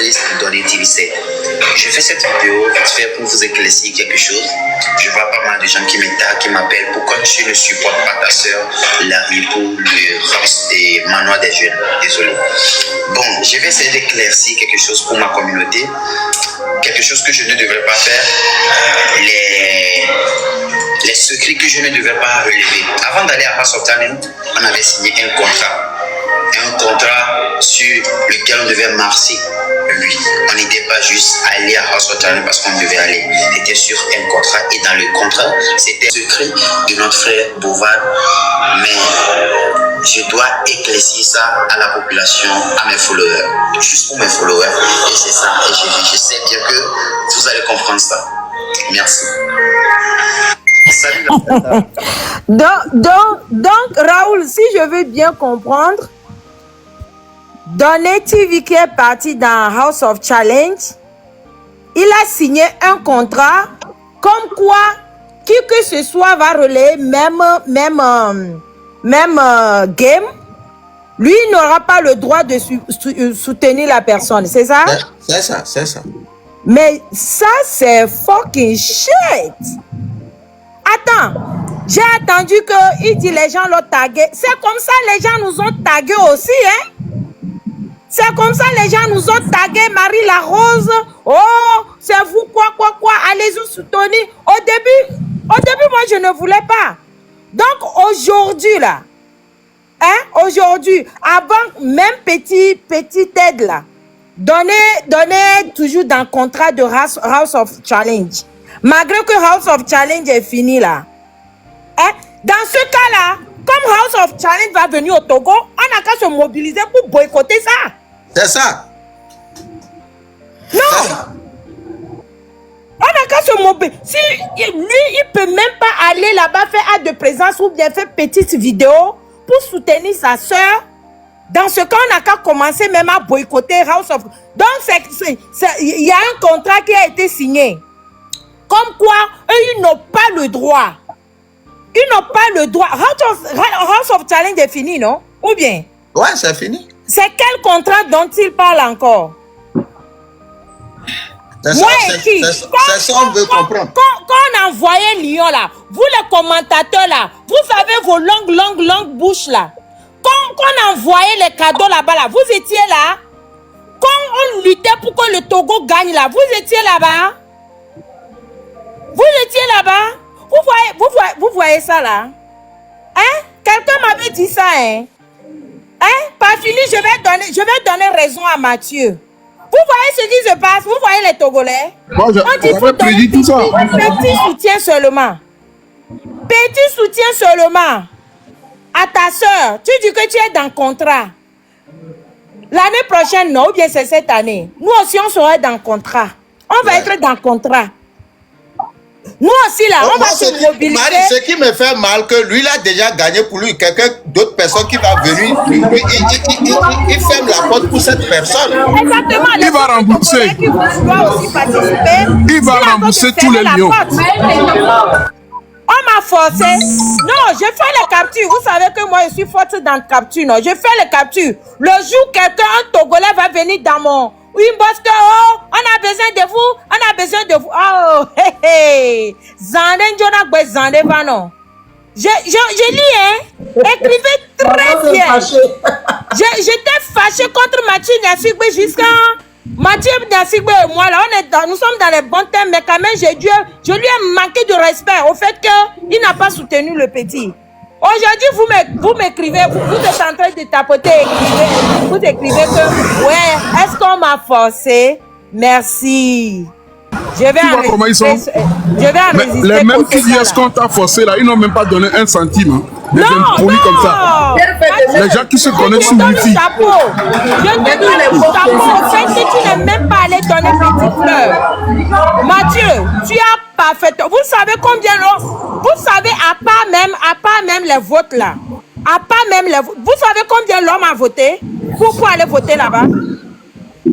fils donné Divisé. Je fais cette vidéo vite fait pour vous éclaircir quelque chose. Je vois pas mal de gens qui m'attaquent, qui m'appellent. Pourquoi tu ne supportes pas ta soeur Larry pour le Rams et Manoir des Jeunes? Désolé. Bon, je vais essayer d'éclaircir quelque chose pour ma communauté. Quelque chose que je ne devrais pas faire. Les secrets que je ne devais pas relever. Avant d'aller à House of Talent, on avait signé un contrat. Un contrat sur lequel on devait marcher. Lui, on n'était pas juste allé à House of Talent parce qu'on devait aller. C'était sur un contrat et dans le contrat, c'était le secret de notre frère Bouvard. Mais je dois éclaircir ça à la population, à mes followers. Juste pour mes followers. Et c'est ça. Et je sais bien que vous allez comprendre ça. Merci. Salut. Donc, Raoul, si je veux bien comprendre, Donné TV qui est parti dans House of Challenge, il a signé un contrat comme quoi qui que ce soit va relayer même game, lui n'aura pas le droit de soutenir la personne, c'est ça? C'est ça, c'est ça. Mais ça, c'est fucking shit. Attends, j'ai attendu qu'il dit les gens l'ont tagué. C'est comme ça les gens nous ont tagué aussi, hein? C'est comme ça les gens nous ont tagué, Marie la Rose. Oh, c'est vous, quoi, allez-y soutenir. Au début, moi, je ne voulais pas. Donc, aujourd'hui, là, hein, aujourd'hui, avant, même petite aide, là, donnez toujours dans le contrat de House of Challenge. Malgré que House of Challenge est fini, là. Hein, dans ce cas-là, comme House of Challenge va venir au Togo, on n'a qu'à se mobiliser pour boycotter ça. C'est ça. Non. On n'a qu'à se mobiliser. Si lui, il peut même pas aller là-bas faire acte de présence ou bien faire petite vidéo pour soutenir sa soeur. Dans ce cas, on n'a qu'à commencer même à boycotter House of... Donc, il y a un contrat qui a été signé. Comme quoi, eux, ils n'ont pas le droit. Ils n'ont pas le droit. House of Challenge est fini, non? Ou bien? Ouais, c'est fini. C'est quel contrat dont il parle encore? C'est ça, on veut comprendre. Quand on envoyait Lyon, là, vous les commentateurs, là, vous avez vos longues bouches, là. Quand on envoyait les cadeaux là-bas, là, vous étiez là. Quand on luttait pour que le Togo gagne, là, vous étiez là-bas. Vous étiez là-bas. Vous voyez ça, là? Hein? Quelqu'un m'avait dit ça, hein? Hein? Pas fini, je vais donner raison à Mathieu. Vous voyez ce qui se passe? Vous voyez les Togolais? Moi, j'avais prédit tout ça. Petit soutien seulement. Petit soutien seulement. À ta soeur, tu dis que tu es dans le contrat. L'année prochaine, non, ou bien c'est cette année. Nous aussi, on sera dans le contrat. On va être dans le contrat. Nous aussi, là, on va se mobiliser. Marie, ce qui me fait mal, que lui, il a déjà gagné pour lui. Quelqu'un d'autre personne qui va venir, il ferme la porte pour cette personne. Exactement. Il va rembourser. Il va rembourser tous les lions. On m'a forcé. Non, je fais les captures. Vous savez que moi, je suis forte dans le capture. Non, je fais les captures. Le jour quelqu'un, un Togolais va venir dans mon... Oui, parce que, oh, on a besoin de vous. On a besoin de vous. Oh, hé, hé. Zande, Zande, non. Je lis, hein. Écrivez très bien. J'étais fâché contre Mathieu Niasigbe jusqu'à... Mathieu Niasigbe et moi, là, nous sommes dans les bons termes, mais quand même, je lui ai manqué de respect au fait qu'il n'a pas soutenu le petit. Aujourd'hui, vous m'écrivez, vous êtes en train de tapoter, vous écrivez que, ouais, est-ce qu'on m'a forcé? Merci. Je vais enregistrer. Les mêmes qui disent est-ce qu'on t'a forcé là, ils n'ont même pas donné un centime. Hein. Non, comme ça. Les gens qui se connaissent sous Wi-Fi. Je te donne le chapeau. Au fait que tu n'es même pas allé donner petite fleur. Mathieu, tu as parfaitement. Vous savez combien l'homme. Vous savez, à part même les votes là. À part même les votes. Vous savez combien l'homme a voté pour aller voter là-bas?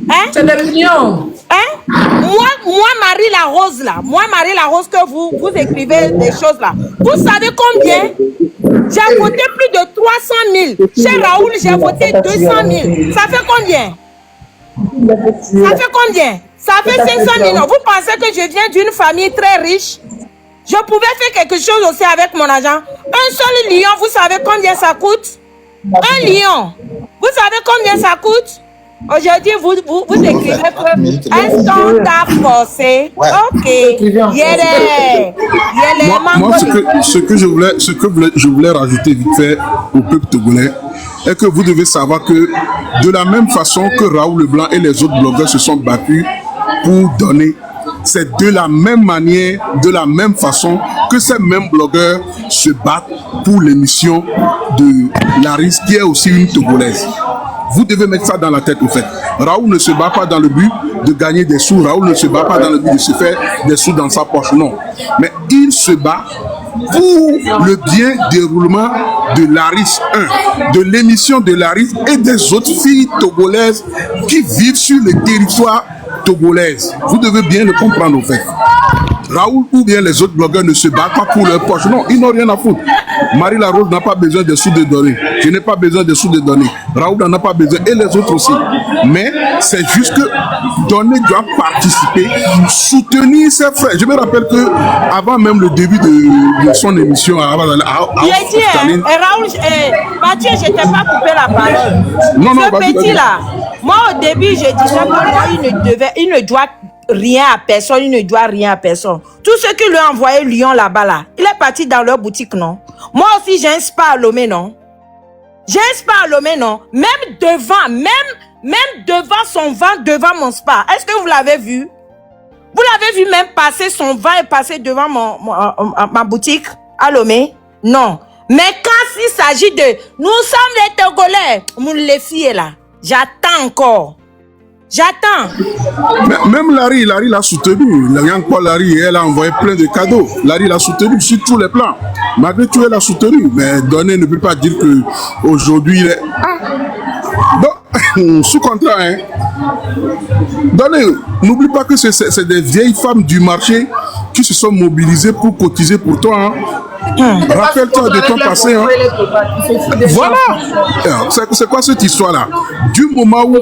Hein? C'est des millions. Hein? Moi, Marie la Rose là. Moi, Marie la Rose, que vous écrivez des choses là. Vous savez combien? J'ai voté plus de 300 000. Chez Raoul, j'ai voté 200 000. Ça fait combien? Ça fait combien? Ça fait 500 millions. Vous pensez que je viens d'une famille très riche? Je pouvais faire quelque chose aussi avec mon argent. Un seul lion, vous savez combien ça coûte? Un lion. Vous savez combien ça coûte? Aujourd'hui, vous écrivez que un standard forcé. Ouais. Ok. Moi, ce que je voulais rajouter vite fait au peuple togolais est que vous devez savoir que de la même façon que Raoul Leblanc et les autres blogueurs se sont battus pour donner, c'est de la même manière, de la même façon que ces mêmes blogueurs se battent pour l'émission de Laris, qui est aussi une Togolaise. Vous devez mettre ça dans la tête, au fait. Raoul ne se bat pas dans le but de gagner des sous. Raoul ne se bat pas dans le but de se faire des sous dans sa poche, non. Mais il se bat pour le bien déroulement de Laris 1, de l'émission de Laris et des autres filles togolaises qui vivent sur le territoire togolais. Vous devez bien le comprendre, au fait. Raoul ou bien les autres blogueurs ne se battent pas pour leur poche. Non, ils n'ont rien à foutre. Marie Larose n'a pas besoin de sous de donner. Je n'ai pas besoin de sous de donner. Raoul n'en a pas besoin. Et les autres aussi. Mais c'est juste que Donné doit participer, soutenir ses frères. Je me rappelle que avant même le début de son émission, j'ai dit, Raoul, Mathieu, je t'ai pas coupé la parole. Non, Ce petit-là, moi au début, je disais que il ne doit rien à personne, il ne doit rien à personne. Tout ce qui lui a envoyé Lyon là-bas, là, il est parti dans leur boutique, non? Moi aussi, j'ai un spa à Lomé, non? J'ai un spa à Lomé, non? Même devant, même devant son vent, devant mon spa. Est-ce que vous l'avez vu? Vous l'avez vu même passer son vent et passer devant ma boutique à Lomé? Non. Mais quand il s'agit de... Nous sommes les Togolais. Les filles là. J'attends encore. J'attends. Même Larry l'a soutenu. Larry, elle a envoyé plein de cadeaux. Larry l'a soutenu sur tous les plans. Malgré tout, elle l'a soutenu. Mais Donné ne peut pas dire qu'aujourd'hui, il est... Donc, sous contrat, hein. Donné, n'oublie pas que c'est des vieilles femmes du marché qui se sont mobilisées pour cotiser pour toi, hein. Rappelle-toi de ton passé, hein. Voilà. C'est quoi cette histoire-là? Du moment où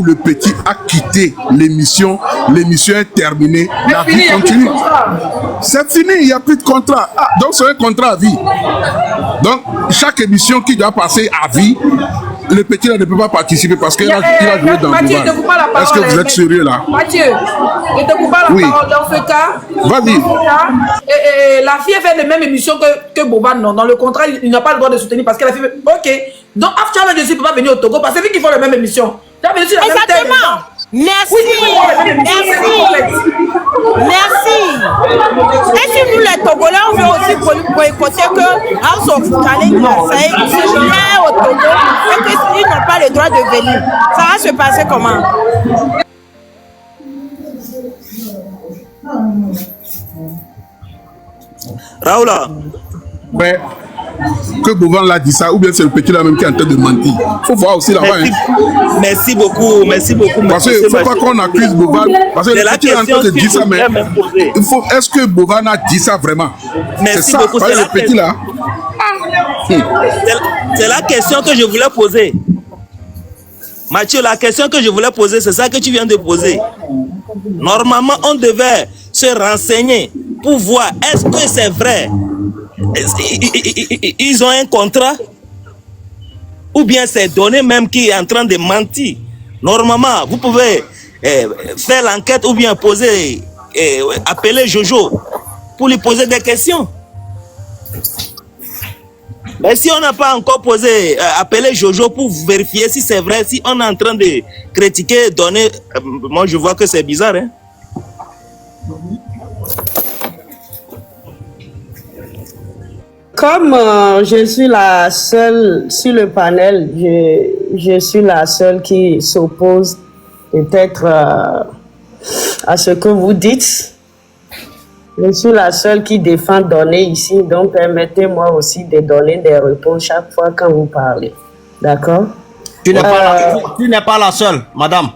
le petit a quitté l'émission est terminée, la vie continue. C'est fini, il n'y a plus de contrat. Ah, donc c'est un contrat à vie. Donc chaque émission qui doit passer à vie, le petit là ne peut pas participer parce qu'il a joué dans Mathieu, le ne coupe pas la parole. Est-ce que vous êtes sérieux là? Mathieu, ne te coupe pas la parole dans ce cas. Vas-y. La fille a fait la même émission que Boban, non. Dans le contrat, il n'a pas le droit de soutenir parce qu'elle a fait... Ok. Donc, After je ne peux pas venir au Togo parce que c'est lui qui font la même émission. Exactement. Merci. Et si nous les Togolais, on veut aussi boycotter que House of Talent, c'est bien au Togo et qu'ils n'ont pas le droit de venir. Ça va se passer comment? Raoula. Mais que Boban l'a dit ça, ou bien c'est le petit là même qui est en train de mentir. Il faut voir aussi là-bas. Merci beaucoup. Parce qu'il ne faut pas qu'on accuse Boban. Parce que le petit est en train de dire ça, mais est-ce que Boban a dit ça vraiment? C'est ça, beaucoup. C'est le petit là. C'est la question que je voulais poser. Mathieu, la question que je voulais poser, c'est ça que tu viens de poser. Normalement, on devait se renseigner pour voir est-ce que c'est vrai. Ils ont un contrat ou bien c'est Donné même qui est en train de mentir. Normalement, vous pouvez faire l'enquête ou bien appeler Jojo pour lui poser des questions. Mais si on n'a pas encore appelé Jojo pour vérifier si c'est vrai, si on est en train de critiquer Donné, moi je vois que c'est bizarre, hein? Comme je suis la seule sur le panel, je suis la seule qui s'oppose peut-être à ce que vous dites. Je suis la seule qui défend Donné ici, donc permettez-moi aussi de donner des réponses chaque fois quand vous parlez. D'accord? Tu n'es pas la seule, madame.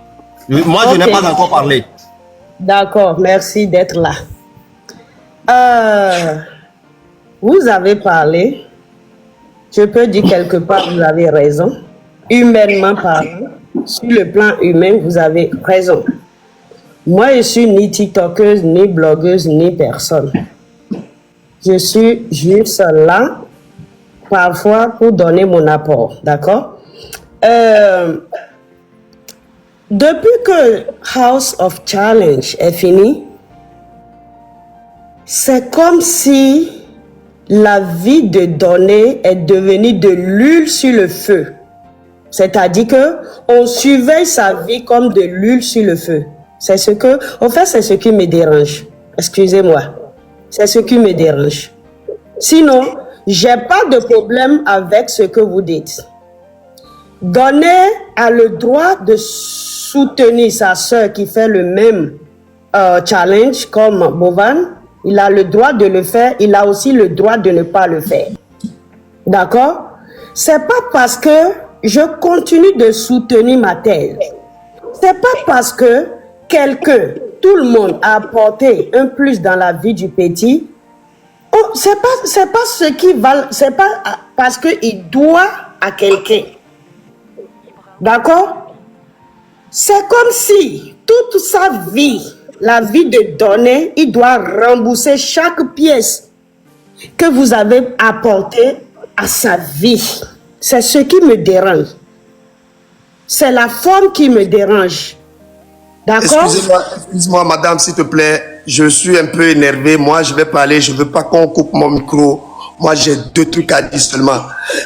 Moi, je n'ai pas encore parlé. D'accord, merci d'être là. Vous avez parlé, je peux dire quelque part, vous avez raison. humainement parlant, sur le plan humain, vous avez raison. Moi, je suis ni TikTokeuse, ni blogueuse, ni personne. Je suis juste là, parfois, pour donner mon apport, d'accord? Depuis que House of Challenge est fini, c'est comme si la vie de Donné est devenue de l'huile sur le feu. C'est-à-dire que on surveille sa vie comme de l'huile sur le feu. C'est ce que, en fait, c'est ce qui me dérange. Excusez-moi. C'est ce qui me dérange. Sinon, j'ai pas de problème avec ce que vous dites. Donné a le droit de soutenir sa sœur qui fait le même challenge comme Bovan. Il a le droit de le faire. Il a aussi le droit de ne pas le faire. D'accord? C'est pas parce que je continue de soutenir ma thèse. C'est pas parce que quelqu'un, tout le monde a apporté un plus dans la vie du petit. Oh, c'est pas ce qui va, c'est pas parce qu'il doit à quelqu'un. D'accord? C'est comme si toute sa vie, la vie de Donné, il doit rembourser chaque pièce que vous avez apportée à sa vie. C'est ce qui me dérange. C'est la forme qui me dérange. D'accord? Excusez-moi, madame, s'il te plaît. Je suis un peu énervé. Moi, je vais parler. Je ne veux pas qu'on coupe mon micro. Moi, j'ai 2 trucs à dire seulement.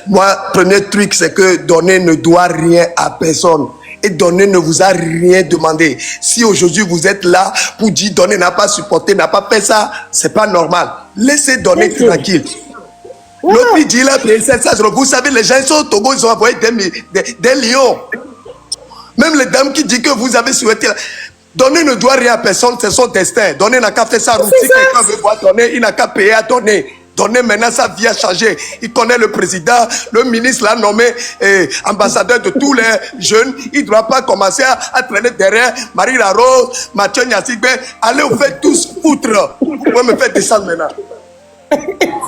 Moi, premier truc, c'est que Donné ne doit rien à personne. Et Donné ne vous a rien demandé. Si aujourd'hui vous êtes là pour dire Donné n'a pas supporté, n'a pas fait ça, c'est pas normal. Laissez Donné tranquille. L'autre il dit là, vous savez, les gens sont au Togo, ils ont envoyé des lions. Même les dames qui disent que vous avez souhaité. Donné ne doit rien à personne, c'est son destin. Donné n'a qu'à faire sa route. Si quelqu'un veut voir Donné, il n'a qu'à payer à Donné. Donné maintenant, sa vie a changé. Il connaît le président, le ministre l'a nommé ambassadeur de tous les jeunes. Il ne doit pas commencer à traîner derrière Marie Larose, Mathieu Nyasigbe. Allez, vous faites tous foutre. Vous pouvez me faire descendre maintenant.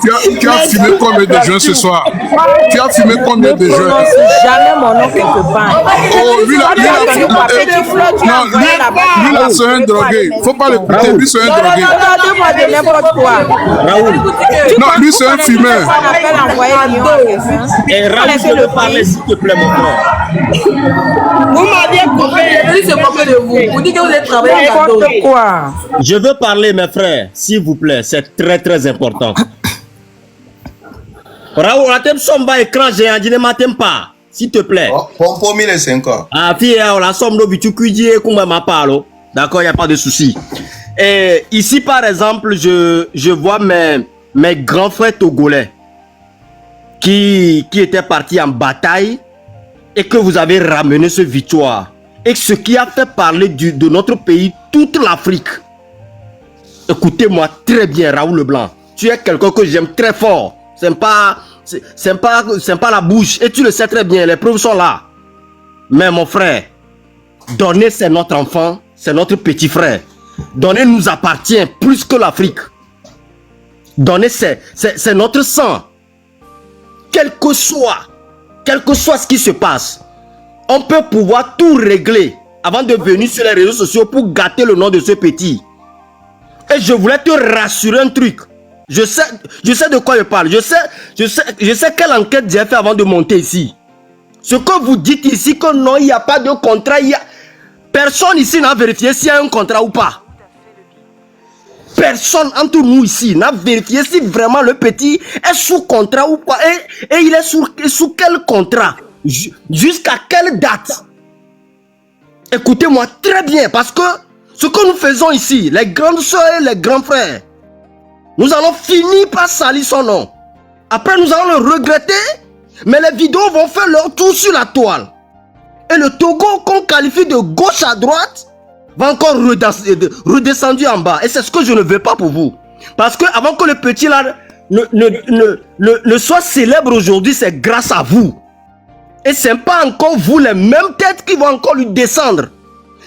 Tu as fumé combien de jeunes ce soir? Tu as fumé combien de jeunes? Ne prononce jamais mon nom quelque part. Oh, lui là, c'est un drogué. Faut pas l'écouter, lui c'est un drogué. Regardez-moi de n'importe quoi. Raoul. Non, lui c'est un fumeur. Et Raoul, je veux parler, s'il te plaît, mon frère. Vous m'aviez compris, lui se moque de vous. Vous dites que vous êtes travaillé à N'importe quoi. Je veux parler, mes frères, s'il vous plaît. C'est très, très important. Raoul, la thème somba écran géant, je ne m'attends pas. S'il te plaît. Pompo 1005 ans. Ah, fille, la somme de bitu cuidi et qu'on m'a parlé. D'accord, il n'y a pas de souci. Et ici, par exemple, je vois mes grands frères togolais qui étaient partis en bataille et que vous avez ramené ce victoire. Et ce qui a fait parler de notre pays, toute l'Afrique. Écoutez-moi très bien, Raoul Leblanc. Tu es quelqu'un que j'aime très fort. C'est pas la bouche. Et tu le sais très bien, les preuves sont là. Mais mon frère, Donné, c'est notre enfant, c'est notre petit frère. Donné nous appartient plus que l'Afrique. Donné, c'est notre sang. Quel que soit ce qui se passe, on peut pouvoir tout régler avant de venir sur les réseaux sociaux pour gâter le nom de ce petit. Et je voulais te rassurer un truc. Je sais de quoi je parle. Je sais quelle enquête j'ai fait avant de monter ici. Ce que vous dites ici, que non, il n'y a pas de contrat. Personne ici n'a vérifié s'il y a un contrat ou pas. Personne entre nous ici n'a vérifié si vraiment le petit est sous contrat ou pas. Et il est sous quel contrat? Jusqu'à quelle date? Écoutez-moi très bien, parce que ce que nous faisons ici, les grandes soeurs et les grands frères, nous allons finir par salir son nom. Après, nous allons le regretter, mais les vidéos vont faire leur tour sur la toile. Et le Togo qu'on qualifie de gauche à droite va encore redescendre en bas. Et c'est ce que je ne veux pas pour vous. Parce que avant que le petit là ne soit célèbre aujourd'hui, c'est grâce à vous. Et ce n'est pas encore vous, les mêmes têtes qui vont encore lui descendre.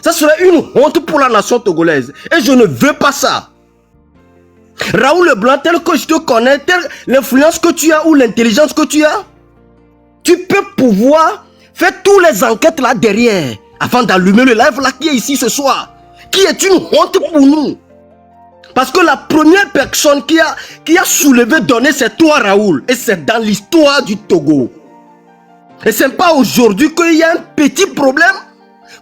Ça serait une honte pour la nation togolaise. Et je ne veux pas ça. Raoul Leblanc, tel que je te connais, l'influence que tu as ou l'intelligence que tu as, tu peux pouvoir Faites tous les enquêtes là derrière avant d'allumer le live là qui est ici ce soir. Qui est une honte pour nous. Parce que la première personne qui a soulevé donné c'est toi Raoul. Et c'est dans l'histoire du Togo. Et c'est pas aujourd'hui qu'il y a un petit problème.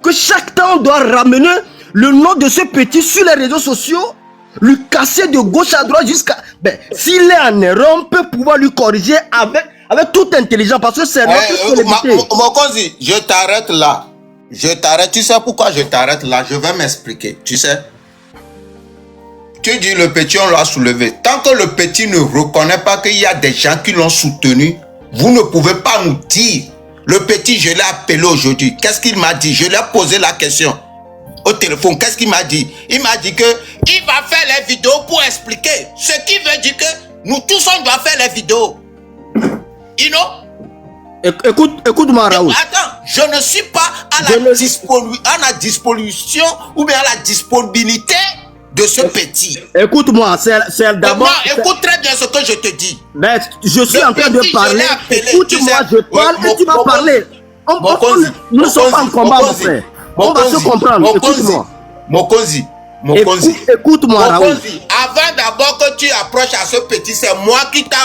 Que chaque temps on doit ramener le nom de ce petit sur les réseaux sociaux. Lui casser de gauche à droite jusqu'à... Ben, s'il est en erreur, on peut pouvoir lui corriger avec toute intelligence. Parce que c'est notre célébrité. Mokonzi, je t'arrête là. Je t'arrête. Tu sais pourquoi je t'arrête là? Je vais m'expliquer. Tu sais? Tu dis le petit, on l'a soulevé. Tant que le petit ne reconnaît pas qu'il y a des gens qui l'ont soutenu, vous ne pouvez pas nous dire. Le petit, je l'ai appelé aujourd'hui. Qu'est-ce qu'il m'a dit? Je lui ai posé la question au téléphone. Qu'est-ce qu'il m'a dit? Il m'a dit que il va faire les vidéos pour expliquer. Ce qui veut dire que nous tous, on doit faire les vidéos. You know? Écoute-moi, Raoul. Attends, je ne suis pas à la disposition ou bien à la disponibilité de ce petit. Écoute-moi, c'est d'abord... Écoute très bien ce que je te dis. Mais je suis en train de parler. Écoute-moi, je parle et tu vas parler. Nous ne sommes pas en combat, mon frère. On va se comprendre. Écoute-moi. Mokonzi. Écoute-moi, Raoul. Avant d'abord que tu approches à ce petit, c'est moi qui t'a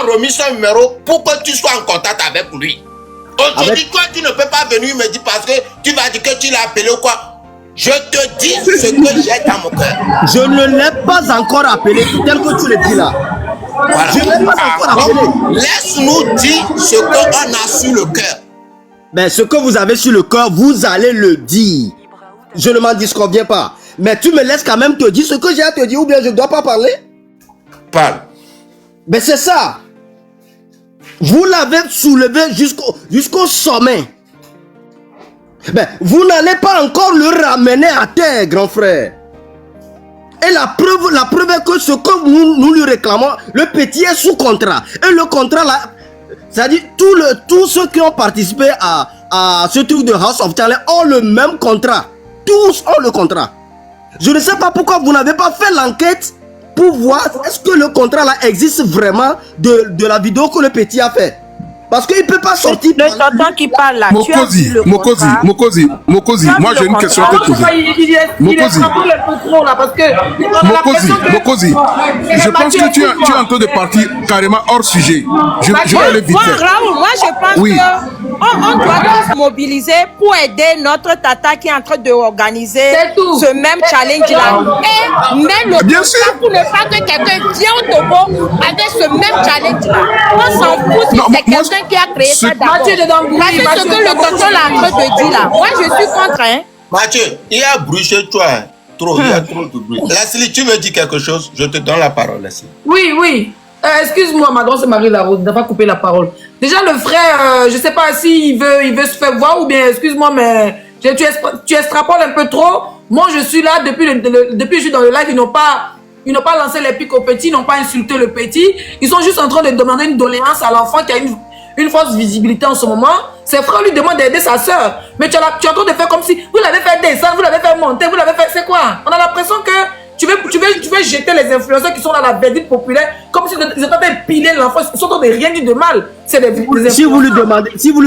remis son numéro pour que tu sois en contact avec lui. Aujourd'hui, toi, tu ne peux pas venir me dire parce que tu vas dire que tu l'as appelé ou quoi. Je te dis ce que j'ai dans mon cœur. Je ne l'ai pas encore appelé, tel que tu le dis là. Voilà. Je ne l'ai pas encore appelé. Laisse-nous dire ce qu'on a sur le cœur. Mais ce que vous avez sur le cœur, vous allez le dire. Je ne m'en disconviens pas. Mais tu me laisses quand même te dire ce que j'ai à te dire ou bien je ne dois pas parler? Parle. Mais c'est ça. Vous l'avez soulevé jusqu'au sommet. Ben, vous n'allez pas encore le ramener à terre, grand frère. Et la preuve est que ce que nous lui réclamons, le petit est sous contrat. Et le contrat là, c'est-à-dire tous ceux qui ont participé à ce truc de House of Talent ont le même contrat. Tous ont le contrat. Je ne sais pas pourquoi vous n'avez pas fait l'enquête pour voir est-ce que le contrat là existe vraiment de la vidéo que le petit a fait. Parce qu'il ne peut pas sortir. Le tonton qui parle là. Mokozi, moi j'ai une question à te poser. Mokozi, je pense que tu es en train de partir carrément hors sujet. Je vais aller vite fait. Raoul, moi je pense qu'on doit tous mobiliser pour aider notre tata qui est en train d'organiser ce même challenge là. Et même le contrat pour ne pas que quelqu'un vienne au Togo avec ce même challenge là. On s'en fout si c'est quelqu'un qui a créé ça d'abord. Parce que ce que le tonton là en train de dire là, moi je suis contre. Hein. Mathieu, il y a bruit chez toi. Hein. Il y a trop de bruit. Leslie, tu veux dire quelque chose? Je te donne la parole, Leslie. Oui. Excuse-moi, ma grande Marie Larose, n'a pas coupé la parole. Déjà, le frère, je sais pas s'il veut se faire voir ou bien, excuse-moi, mais tu extrapoles un peu trop. Moi, je suis là depuis que je suis dans le live, ils n'ont pas lancé les pics au petit, ils n'ont pas insulté le petit. Ils sont juste en train de demander une doléance à l'enfant qui a une fausse visibilité en ce moment. Ses frères lui demandent d'aider sa soeur. Mais tu es en train de faire comme si vous l'avez fait descendre, vous l'avez fait monter, vous l'avez fait... C'est quoi? On a l'impression que tu veux jeter les influenceurs qui sont dans la verdicte populaire comme si ils étaient en train de piler l'enfant. Ils sont en train de rien dire de mal. C'est des si vous lui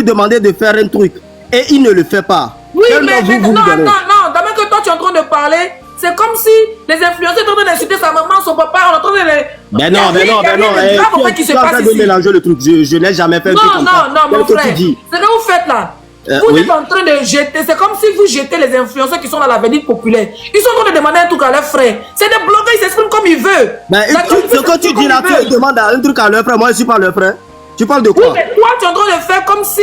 demandez de faire un truc et il ne le fait pas. Oui, mais non, d'abord que toi tu es en train de parler, c'est comme si les influenceurs sont en train d'insulter sa maman, son papa, on est en train de les... Mais non. Tu es en train de mélanger le truc. Je n'ai jamais fait un truc comme ça. Non, mon frère. C'est ce que vous faites là. Vous êtes en train de jeter, c'est comme si vous jetez les influenceurs qui sont dans la verdicte populaire. Ils sont en train de demander un truc à leurs frères. C'est des blogueurs, ils s'expriment comme ils veulent. Mais ce que tu dis là, tu demandes un truc à leurs frères. Moi, je ne suis pas leur frère. Tu parles de quoi? Oui, mais toi, tu es en train de faire comme si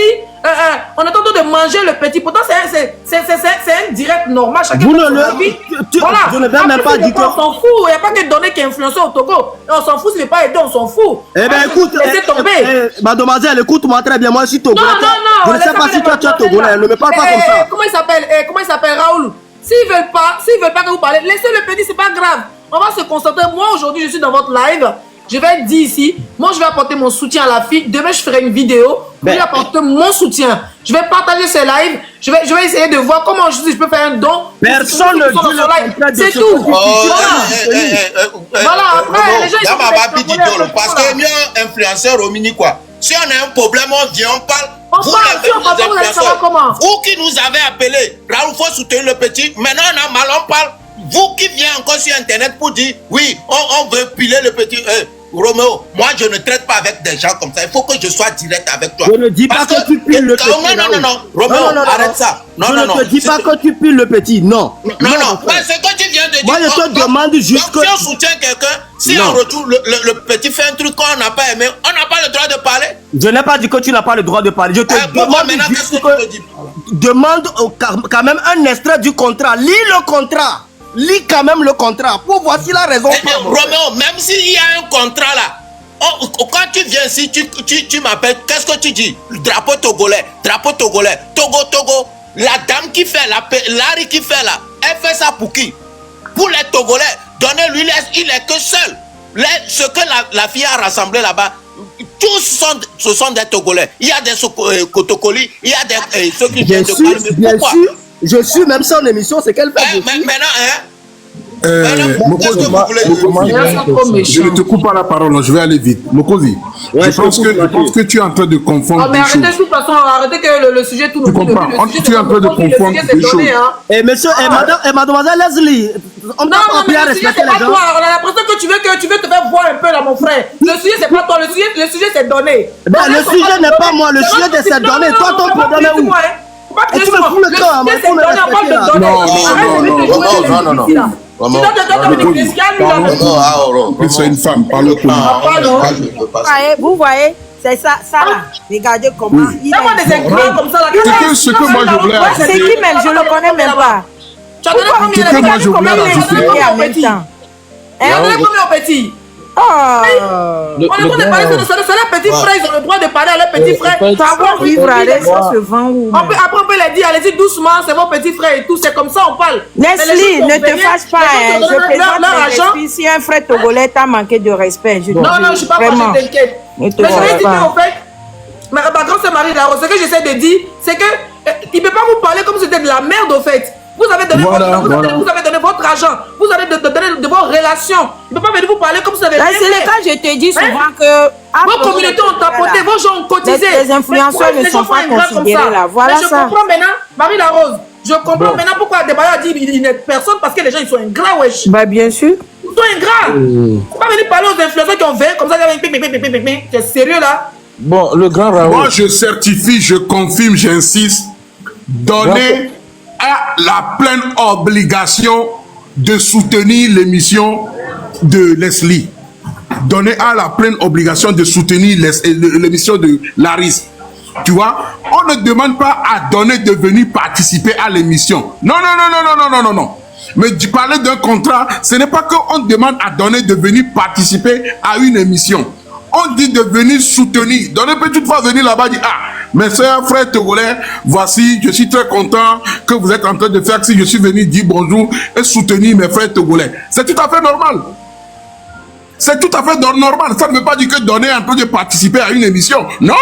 on est en train de manger le petit. Pourtant, c'est un direct normal. Chacun vous fait son avis. Voilà. Je ne vais même pas dire que... On s'en fout. Il n'y a pas que donner qui est influenceur au Togo. On s'en fout, s'il n'est pas aidé, on s'en fout. Eh bien, écoute, mademoiselle, écoute-moi très bien. Moi, je suis togolais. Non. Je ne sais pas si toi, tu es togolais. Ne me parle pas comme ça. Comment il s'appelle, Raoul? S'ils veulent pas que vous parlez, laissez le petit, c'est pas grave. On va se concentrer. Moi, aujourd'hui, je suis dans votre live. Je vais dire ici, moi je vais apporter mon soutien à la fille. Demain je ferai une vidéo. Je vais apporter mon soutien. Je vais partager ce live. Je vais essayer de voir comment je peux faire un don. Personne ne dit le contraire. C'est tout. Voilà, après les gens ils parce que mieux influenceur au mini quoi. Si on a un problème, on vient, on parle. On parle, si on parle, vous allez savoir comment. Vous qui nous avez appelé, Raoul, faut soutenir le petit. Maintenant, on a mal, on parle. Vous qui venez encore sur Internet pour dire, oui, on veut piler le petit. Roméo, moi je ne traite pas avec des gens comme ça. Il faut que je sois direct avec toi. Je ne dis pas que tu piles le petit. Non. Roméo, arrête ça. Non. Je ne te dis pas que tu piles le petit. Non. Non. C'est ce que tu viens de dire. Moi, je te demande juste que. Si on soutient quelqu'un, si en retour le petit fait un truc qu'on n'a pas aimé, on n'a pas le droit de parler. Je n'ai pas dit que tu n'as pas le droit de parler. Je te demande juste que. Demande quand même un extrait du contrat. Lis le contrat. Lis quand même le contrat pour voir si la raison. Roméo, même s'il y a un contrat là, quand tu viens ici, tu m'appelles, qu'est-ce que tu dis? Drapeau togolais. Togo. La dame qui fait, Larry qui fait là, elle fait ça pour qui? Pour les Togolais. Donnez-lui, il est que seul. Ce que la fille a rassemblé là-bas, tous ce sont des Togolais. Il y a des Kotokoli, il y a des ceux qui viennent de Palme. Pourquoi? Je suis même son émission, c'est qu'elle fait. Mokozi, je ne te coupe pas la parole, je vais aller vite. Mokozi, je pense que tu es en train de confondre. Oh, mais arrêtez de toute façon, arrêtez que le sujet tout le monde. Tu comprends? Tu es en train de confondre des choses. Et monsieur, et mademoiselle Leslie, on non, mais le sujet c'est pas toi. On a l'impression que tu veux te faire voir un peu là, mon frère. Le sujet c'est pas toi, le sujet c'est donné. Le sujet n'est pas moi, le sujet c'est donné. Toi, ton problème est où? Et tu me fous le temps, c'est une femme, parle pour vous voyez, c'est ça là. Regardez comment il a des ingrats comme ça là. Ce que moi je voulais ajouter. C'est qui même? Je le connais même pas. Tu as donné combien en même temps? Tu as donné combien au petit? On est en train de parler de ça, les petits frères, ils ont le droit de parler à leurs petits frères. Savoir vivre à l'aise, ça se vend où? Après, on peut les dire, allez-y doucement, c'est vos petits frères et tout, c'est comme ça, on parle. Leslie, ne te fâche pas, je présente leur si un frère togolais t'a manqué de respect. Non, je ne suis pas fâché, t'inquiète. Mais je vais dire en fait, ma grande sœur Marie Laro, ce que j'essaie de dire, c'est que il ne peut pas vous parler comme si c'était de la merde, au fait. Vous avez donné votre argent, vous avez donné de vos relations. Il ne peut pas venir vous parler comme ça. C'est le cas, je te dis souvent que vos communautés ont tapoté, vos gens ont cotisé. Les influenceurs ne sont pas considérés là. Voilà ça. Je comprends maintenant, Marie Larose, je comprends maintenant pourquoi Debayo a dit il n'est personne parce que les gens ils sont ingrats, wesh. Bah bien sûr. Ils sont ingrats. Il ne faut pas venir parler aux influenceurs qui ont fait comme ça. C'est sérieux là. Bon, le grand Raoul. Moi je certifie, je confirme, j'insiste. Donner a la pleine obligation de soutenir l'émission de Leslie. Donner a la pleine obligation de soutenir l'émission de Laris. Tu vois, on ne demande pas à donner de venir participer à l'émission. Non. Mais tu parlais d'un contrat, ce n'est pas qu'on demande à donner de venir participer à une émission. On dit de venir soutenir. Donnez peut toutefois venir là-bas et dire, mes soeurs, frères togolais, voici, je suis très content que vous êtes en train de faire si je suis venu dire bonjour et soutenir mes frères togolais. C'est tout à fait normal. C'est tout à fait normal. Ça ne veut pas dire que donner en train de participer à une émission. Non.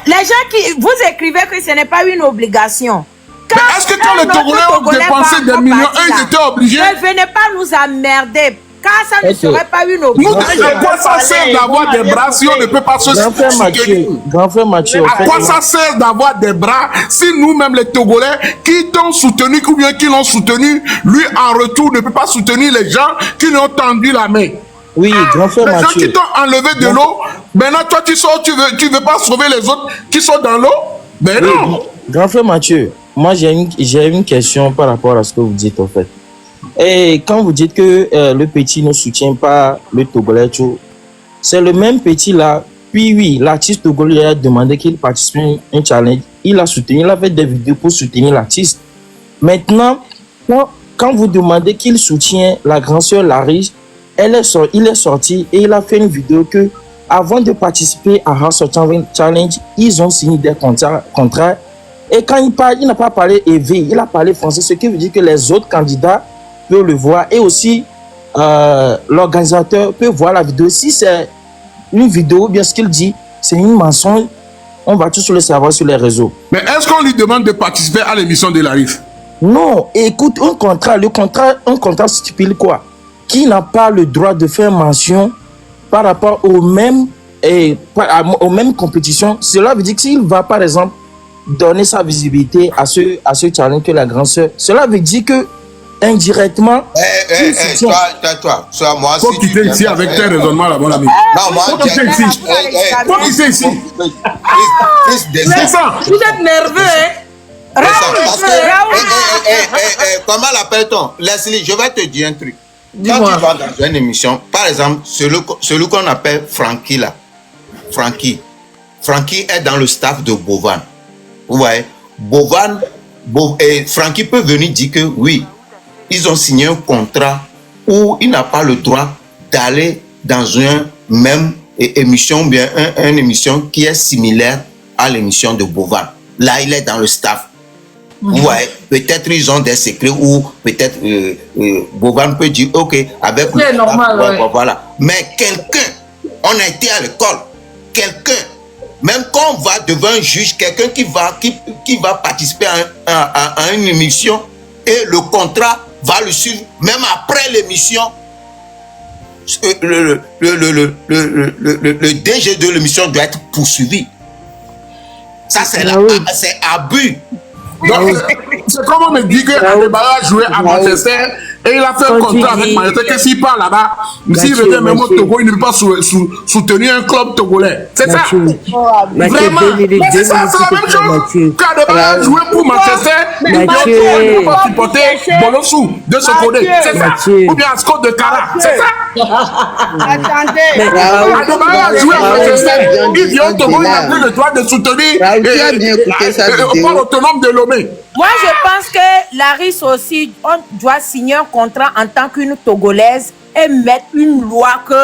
Les gens qui vous écrivez que ce n'est pas une obligation. Est-ce que quand les Togolais ont dépensé des millions, eux, ils étaient obligés? Ne venez pas nous emmerder. Car ça ne serait pas une obligation. À quoi ça sert d'avoir des bras si on ne peut pas se soutenir? Grand frère Mathieu. À quoi ça sert d'avoir des bras si nous-mêmes les Togolais qui t'ont soutenu ou bien qui l'ont soutenu, lui en retour ne peut pas soutenir les gens qui lui ont tendu la main? Oui, grand frère Mathieu. Les gens qui t'ont enlevé de l'eau, maintenant toi tu sors, tu veux pas sauver les autres qui sont dans l'eau? Ben non. Grand frère Mathieu, moi j'ai une question par rapport à ce que vous dites en fait. Et quand vous dites que le petit ne soutient pas le Togolais, c'est le même petit là. Puis oui, l'artiste togolais a demandé qu'il participe à un challenge. Il a soutenu, il a fait des vidéos pour soutenir l'artiste. Maintenant, quand vous demandez qu'il soutient la grande sœur Larry, il est sorti et il a fait une vidéo que avant de participer à House of Challenge, ils ont signé des contrats. Et quand il parle, il n'a pas parlé EV, il a parlé français, ce qui veut dire que les autres candidats peuvent le voir et aussi l'organisateur peut voir la vidéo. Si c'est une vidéo, bien ce qu'il dit, c'est une mensonge, on va tous le savoir sur les réseaux. Mais est-ce qu'on lui demande de participer à l'émission de Larif? Non, écoute, un contrat stipule quoi? Qui n'a pas le droit de faire mention par rapport aux mêmes aux mêmes compétitions, cela veut dire que s'il va, par exemple, donner sa visibilité à ce challenge que la grande sœur, cela veut dire que indirectement, toi, moi, faut quitter ici avec tes raisonnements là, mon ami. Non, moi, faut quitter ici. Faut quitter ici. C'est ça. Vous êtes nerveux, hein? Comment l'appelle-t-on? Leslie, je vais te dire un truc. Quand Dis-moi. tu vas dans une émission, par exemple, celui qu'on appelle Francky là, Francky est dans le staff de Bovan. Vous voyez, Francky peut venir dire que oui, ils ont signé un contrat où il n'a pas le droit d'aller dans une même émission, bien une émission qui est similaire à l'émission de Bovan. Là, il est dans le staff. Vous voyez, peut-être ils ont des secrets ou peut-être Bovan peut dire ok, avec c'est normal, ouais. Voilà. Mais quelqu'un, on a été à l'école, quelqu'un, même quand on va devant un juge, quelqu'un qui va participer à une émission et le contrat va le suivre, même après l'émission, le DG de l'émission doit être poursuivi. Ça, c'est abus. Donc, c'est comme on me dit que Adebayo a joué à Manchester et il a fait un contrat avec Manchester que s'il part là-bas, s'il revient même au Togo, il ne peut pas soutenir un club togolais. C'est ça. Vraiment. Mais c'est ça, c'est la même chose. Qu'Adebayo a joué pour Manchester, il ne peut pas supporter Bolossou de ce côté. C'est ça. Ou bien Ascot de Cara. C'est ça. Attendez. Adebayo a joué à Manchester. Il vient au Togo, il n'a plus le droit de soutenir le port autonome de Lomé. Moi, je pense que Larisse aussi, on doit signer un contrat en tant qu'une Togolaise et mettre une loi que,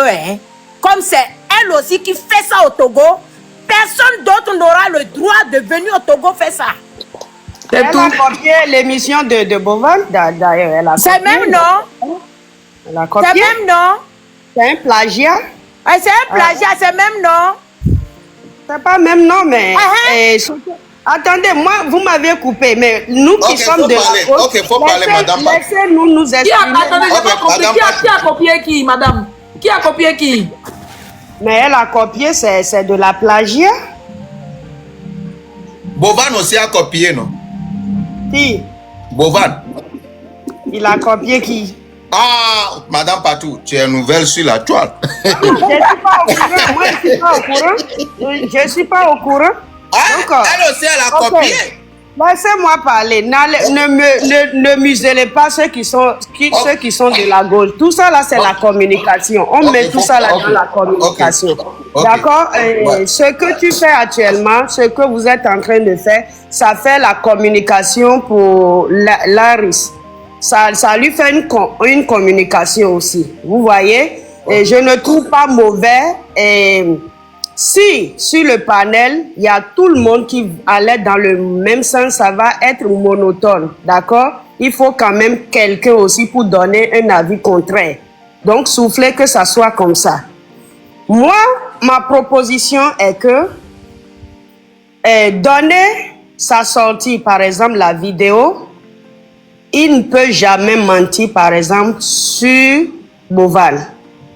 comme c'est elle aussi qui fait ça au Togo, personne d'autre n'aura le droit de venir au Togo faire ça. Elle a copié l'émission de Bovan, d'ailleurs. C'est même non. Elle a copié. C'est même non. C'est un plagiat. C'est un plagiat, c'est même non. C'est pas même non, mais... Attendez, moi, vous m'avez coupé, mais nous qui sommes de la gauche, Ok, faut parler, madame. Laissez-nous nous exprimer. Attendez, j'ai pas compris. Qui a copié qui, madame? Qui a copié qui? Mais elle a copié, c'est de la plagiat. Bovan aussi a copié, non? Qui? Bovan. Il a copié qui? Ah, madame Patou, tu es nouvelle sur la toile. Je ne suis pas au courant. Moi, je ne suis pas au courant. Je ne suis pas au courant. Ah, elle aussi, elle a copié. Laissez-moi parler. Ne muselez pas ceux qui sont de la gauche. Tout ça là, c'est la communication. On met tout ça là dans la communication. D'accord? Ce que tu fais actuellement, ce que vous êtes en train de faire, ça fait la communication pour Larisse. Ça lui fait une communication aussi. Vous voyez? Et je ne trouve pas mauvais. Si sur le panel, il y a tout le monde qui allait dans le même sens, ça va être monotone, d'accord? Il faut quand même quelqu'un aussi pour donner un avis contraire. Donc, soufflez que ça soit comme ça. Moi, ma proposition est que donner sa sortie, par exemple, la vidéo, il ne peut jamais mentir, par exemple, sur Bovan.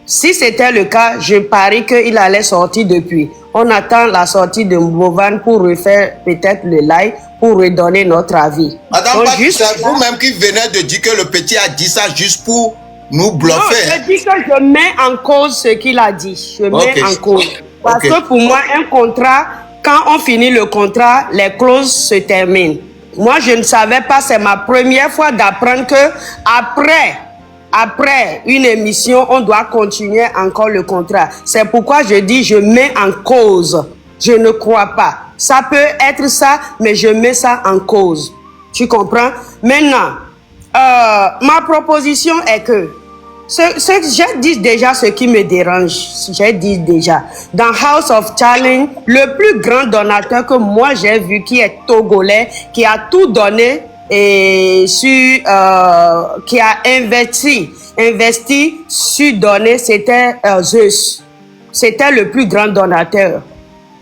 Si c'était le cas, je parie qu'il allait sortir depuis. On attend la sortie de Bovan pour refaire peut-être le live, pour redonner notre avis. Madame, c'est vous-même qui venez de dire que le petit a dit ça juste pour nous bluffer. Non, je dis que je mets en cause ce qu'il a dit. Je mets en cause. Parce que pour moi, un contrat, quand on finit le contrat, les clauses se terminent. Moi, je ne savais pas, c'est ma première fois d'apprendre que après une émission, on doit continuer encore le contrat. C'est pourquoi je dis, je mets en cause. Je ne crois pas. Ça peut être ça, mais je mets ça en cause. Tu comprends? Maintenant, ma proposition est que, j'ai dit déjà ce qui me dérange. J'ai dit déjà. Dans House of Challenge, le plus grand donateur que moi j'ai vu, qui est togolais, qui a tout donné, et qui a investi sur donner, c'était Zeus. C'était le plus grand donateur.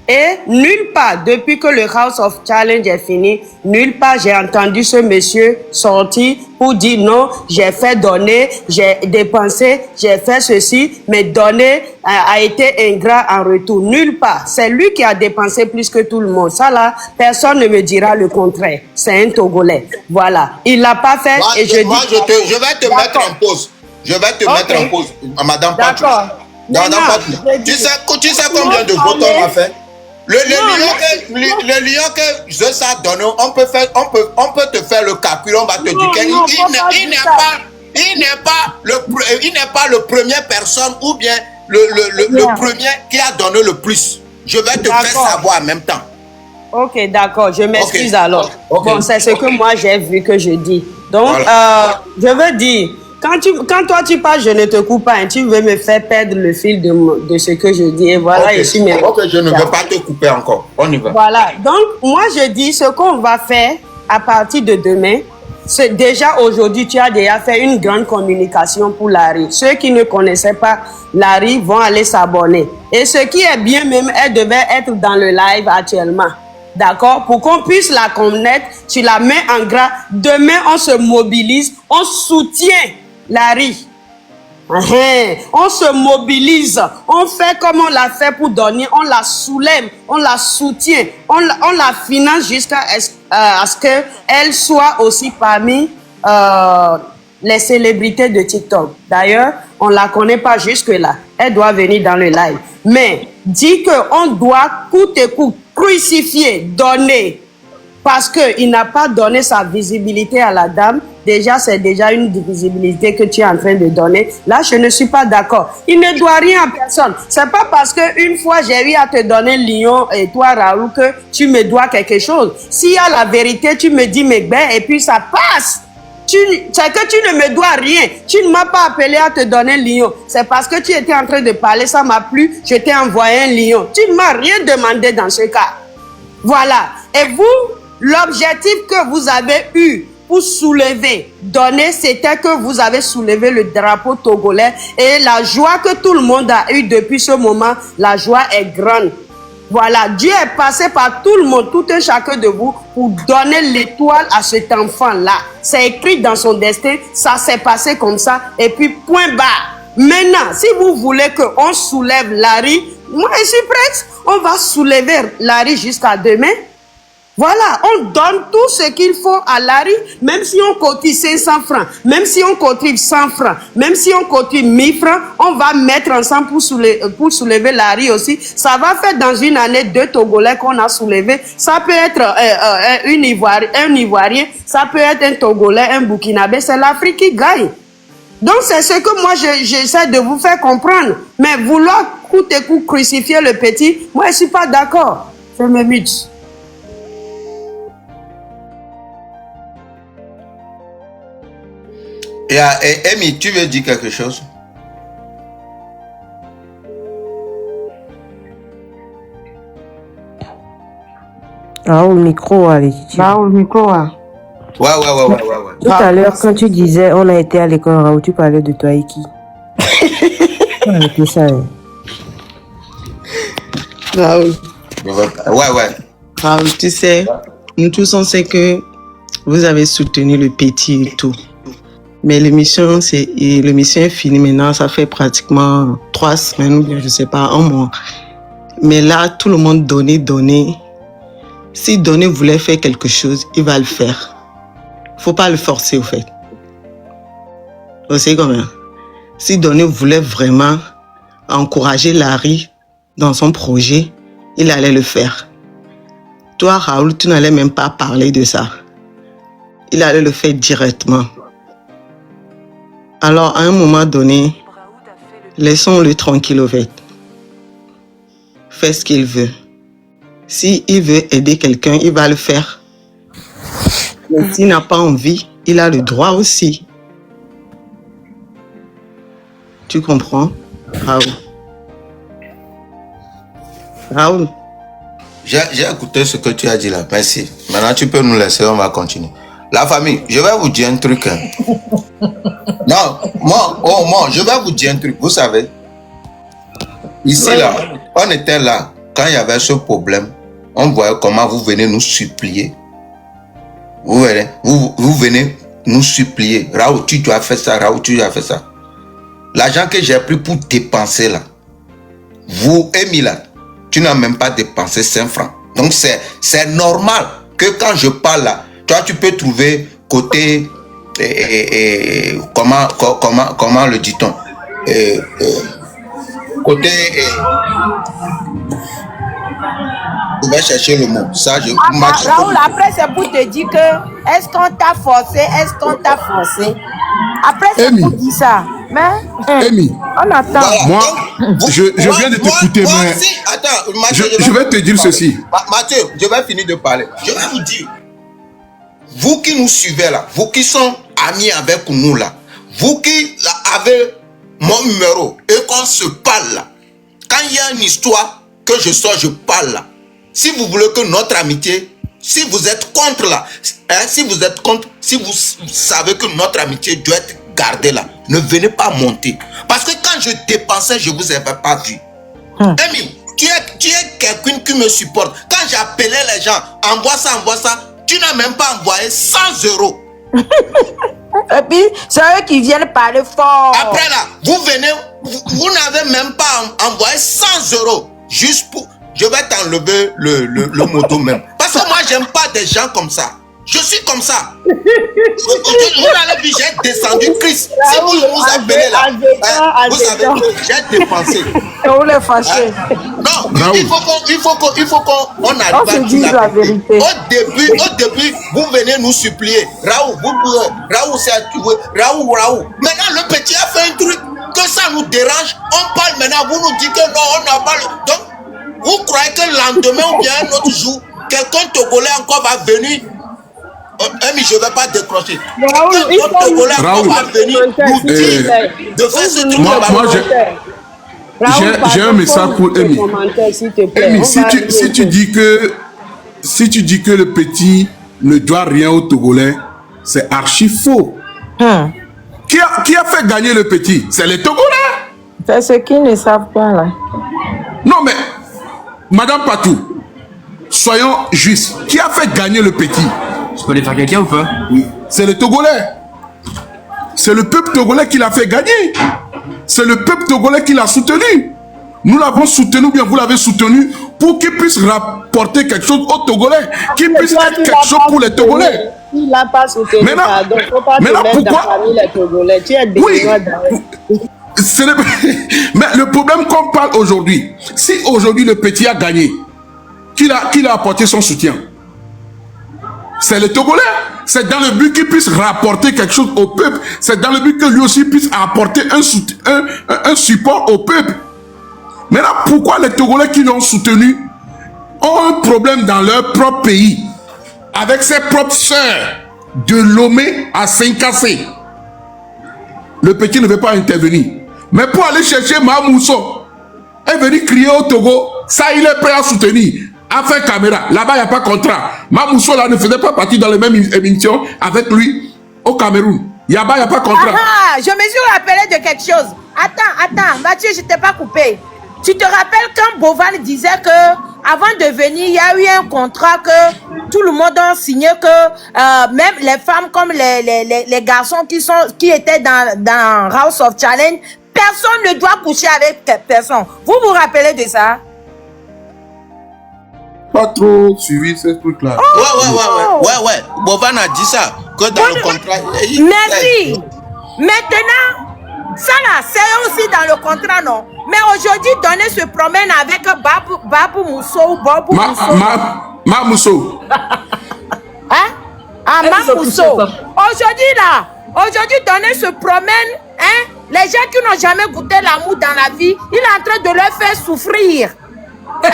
Et nulle part, depuis que le House of Challenge est fini, nulle part j'ai entendu ce monsieur sortir pour dire non, j'ai fait donner, j'ai dépensé, j'ai fait ceci, mais donner a été ingrat en retour. Nulle part. C'est lui qui a dépensé plus que tout le monde. Ça là, personne ne me dira le contraire. C'est un Togolais. Voilà. Il l'a pas fait Moi, et je moi, dis... je vais te mettre en pause. Je vais te mettre en pause, Madame Patou. D'accord. Madame Patou. Tu sais combien de votes on a fait? Le lion que Zeus a donné, on peut te faire le calcul, on va te dire qu'il n'est pas le premier personne ou bien le premier qui a donné le plus. Je vais te faire savoir en même temps. Ok, d'accord, je m'excuse alors. Okay. Bon, c'est ce que moi j'ai vu que je dis. Donc, voilà. je veux dire, quand toi tu parles, je ne te coupe pas, hein, tu veux me faire perdre le fil de ce que je dis. Et voilà, Okay. je suis même. Ok, je ne veux pas te couper encore. On y va. Voilà, donc moi je dis ce qu'on va faire à partir de demain. C'est déjà aujourd'hui, tu as déjà fait une grande communication pour Larry. Ceux qui ne connaissaient pas Larry vont aller s'abonner. Et ce qui est bien même, elle devait être dans le live actuellement. D'accord? Pour qu'on puisse la connaître, tu la mets en gras. Demain, on se mobilise, on soutient Larry. On se mobilise, on fait comme on l'a fait pour donner, on la soulève, on la soutient, on la finance jusqu'à ce qu'elle soit aussi parmi les célébrités de TikTok. D'ailleurs, on ne la connaît pas jusque-là. Elle doit venir dans le live. Mais dit qu'on doit coûte et coûte crucifier, donner, parce qu'il n'a pas donné sa visibilité à la dame. Déjà, c'est déjà une visibilité que tu es en train de donner. Là, je ne suis pas d'accord. Il ne doit rien à personne. C'est pas parce qu'une fois j'ai eu à te donner Lyon et toi, Raoul, que tu me dois quelque chose. S'il y a la vérité, tu me dis mes bains et puis ça passe. C'est que tu ne me dois rien. Tu ne m'as pas appelé à te donner Lyon. C'est parce que tu étais en train de parler, ça m'a plu, je t'ai envoyé un Lyon. Tu ne m'as rien demandé dans ce cas. Voilà. Et vous, l'objectif que vous avez eu pour soulever, donner, c'était que vous avez soulevé le drapeau togolais et la joie que tout le monde a eue depuis ce moment, la joie est grande. Voilà, Dieu est passé par tout le monde, tout un chacun de vous pour donner l'étoile à cet enfant-là. C'est écrit dans son destin, ça s'est passé comme ça et puis point barre. Maintenant, si vous voulez qu'on soulève Larry, moi je suis prête, on va soulever Larry jusqu'à demain. Voilà, on donne tout ce qu'il faut à Larry, même si on cotise 500 francs, même si on cotise 100 francs, même si on cotise 1000 francs, on va mettre ensemble pour soulever Larry aussi. Ça va faire dans une année 2 Togolais qu'on a soulevés. Ça peut être un Ivoirien, ça peut être un Togolais, un Burkinabé, c'est l'Afrique qui gagne. Donc c'est ce que moi j'essaie de vous faire comprendre. Mais vouloir coûte et coûte crucifier le petit, moi je ne suis pas d'accord. Je me mute. Et Amy, tu veux dire quelque chose? Ah, au micro, allez. Au micro, Ouais. Tout à l'heure, quand tu disais on a été à l'école, Raoul, tu parlais de toi et qui? C'est ça. Raoul. Ouais. Raoul, tu sais, nous tous on sait que vous avez soutenu le petit et tout. Mais l'émission est finie maintenant, ça fait pratiquement 3 semaines, ou bien je sais pas, un mois. Mais là, tout le monde donnait. Si Donné voulait faire quelque chose, il va le faire. Faut pas le forcer, au fait. Vous savez combien? Si Donné voulait vraiment encourager Larry dans son projet, il allait le faire. Toi, Raoul, tu n'allais même pas parler de ça. Il allait le faire directement. Alors, à un moment donné, laissons-le tranquille au fait. Fait ce qu'il veut. S'il veut aider quelqu'un, il va le faire. Mais s'il n'a pas envie, il a le droit aussi. Tu comprends, Raoul? Raoul? J'ai écouté ce que tu as dit là. Merci. Maintenant, tu peux nous laisser, on va continuer. La famille, je vais vous dire un truc. Hein. Non, moi, je vais vous dire un truc. Vous savez, ici, là, on était là. quand il y avait ce problème, on voyait comment vous venez nous supplier. Vous verrez, vous venez nous supplier. Raoul, tu dois faire ça, Raoul, tu dois faire ça. L'argent que j'ai pris pour dépenser là, vous, Emilia, tu n'as même pas dépensé 5 francs. Donc c'est normal que quand je parle là, toi tu peux trouver côté, comment le dit-on, côté, je vais chercher le mot. Ça, Raoul, après c'est pour te dire que est-ce qu'on t'a forcé, Après c'est pour dire ça. Mais Amy, on attend. Voilà. moi, Donc, je viens de t'écouter, mais si, attends, Mathieu, je vais te dire ceci. Mathieu, je vais finir de parler. Je vais vous dire, vous qui nous suivez là, vous qui sont amis avec nous là, vous qui avez mon numéro et qu'on se parle là, quand il y a une histoire que je sors, je parle là, si vous voulez que notre amitié, si vous êtes contre là, si vous savez que notre amitié doit être gardée là, ne venez pas monter. Parce que quand je dépensais, je ne vous avais pas vu. Amy, tu es quelqu'un qui me supporte. Quand j'appelais les gens, envoie ça, tu n'as même pas envoyé 100 euros. Et puis, c'est eux qui viennent parler fort. Après là, vous venez, vous n'avez même pas envoyé 100 euros. Juste pour... Je vais t'enlever le moto même. Parce que moi, j'aime pas des gens comme ça. Je suis comme ça. Vous allez dire, j'ai descendu Christ. Si vous nous appelez là, vous savez que j'ai dépensé. On les fâché. Non, il faut qu'on arrive à la vérité. Au début, vous venez nous supplier. Raoul, Raoul. Maintenant, le petit a fait un truc que ça nous dérange. On parle maintenant, vous nous dites que non, on n'a pas le... Donc, vous croyez que le lendemain ou bien un autre jour, quelqu'un togolais encore va venir. Amy, je ne vais pas décrocher. Quelqu'un togolais encore va venir nous dire de faire ce truc. Moi, j'ai un message pour Amy. Amy, si tu dis que le petit ne doit rien au Togolais, c'est archi faux. Qui a fait gagner le petit? C'est les Togolais. C'est ceux qui ne savent pas là. Non mais, Madame Patou, soyons justes. Qui a fait gagner le petit? Je peux les faire quelqu'un ou pas? Oui. C'est le Togolais. C'est le peuple togolais qui l'a fait gagner. C'est le peuple togolais qui l'a soutenu. Nous l'avons soutenu, bien vous l'avez soutenu, pour qu'il puisse rapporter quelque chose aux Togolais, qu'il puisse être quelque chose pour les Togolais. Il n'a pas soutenu. Maintenant, pourquoi? Les Togolais. Tu es oui. Mais le problème qu'on parle aujourd'hui, si aujourd'hui le petit a gagné, qui a apporté son soutien? C'est les Togolais. C'est dans le but qu'il puisse rapporter quelque chose au peuple. C'est dans le but que lui aussi puisse apporter un support au peuple. Maintenant, pourquoi les Togolais qui l'ont soutenu ont un problème dans leur propre pays, avec ses propres sœurs, de Lomé à Saint-Cassé? Le petit ne veut pas intervenir. Mais pour aller chercher Mamousso, est venu crier au Togo, ça il est prêt à soutenir. A fait caméra, là-bas il n'y a pas contrat. Mamousso là ne faisait pas partie dans les mêmes émissions avec lui au Cameroun. Là-bas il n'y a pas contrat. Ah, je me suis rappelé de quelque chose. Attends, Mathieu, je ne t'ai pas coupé. Tu te rappelles quand Bovan disait que avant de venir, il y a eu un contrat que tout le monde a signé, que même les femmes comme les garçons qui étaient dans House of Challenge, personne ne doit coucher avec personne. Vous vous rappelez de ça? Pas trop suivi ce truc-là. Ouais. Bovan a dit ça. Que dans le contrat. Merci. Maintenant, ça là, c'est aussi dans le contrat, non? Mais aujourd'hui, Donné se promène avec Babou Mousso ou Babou Mousso. Mamousso. Hein? Mamousso. Aujourd'hui, Donné se promène, hein? Les gens qui n'ont jamais goûté l'amour dans la vie, il est en train de leur faire souffrir. Hein?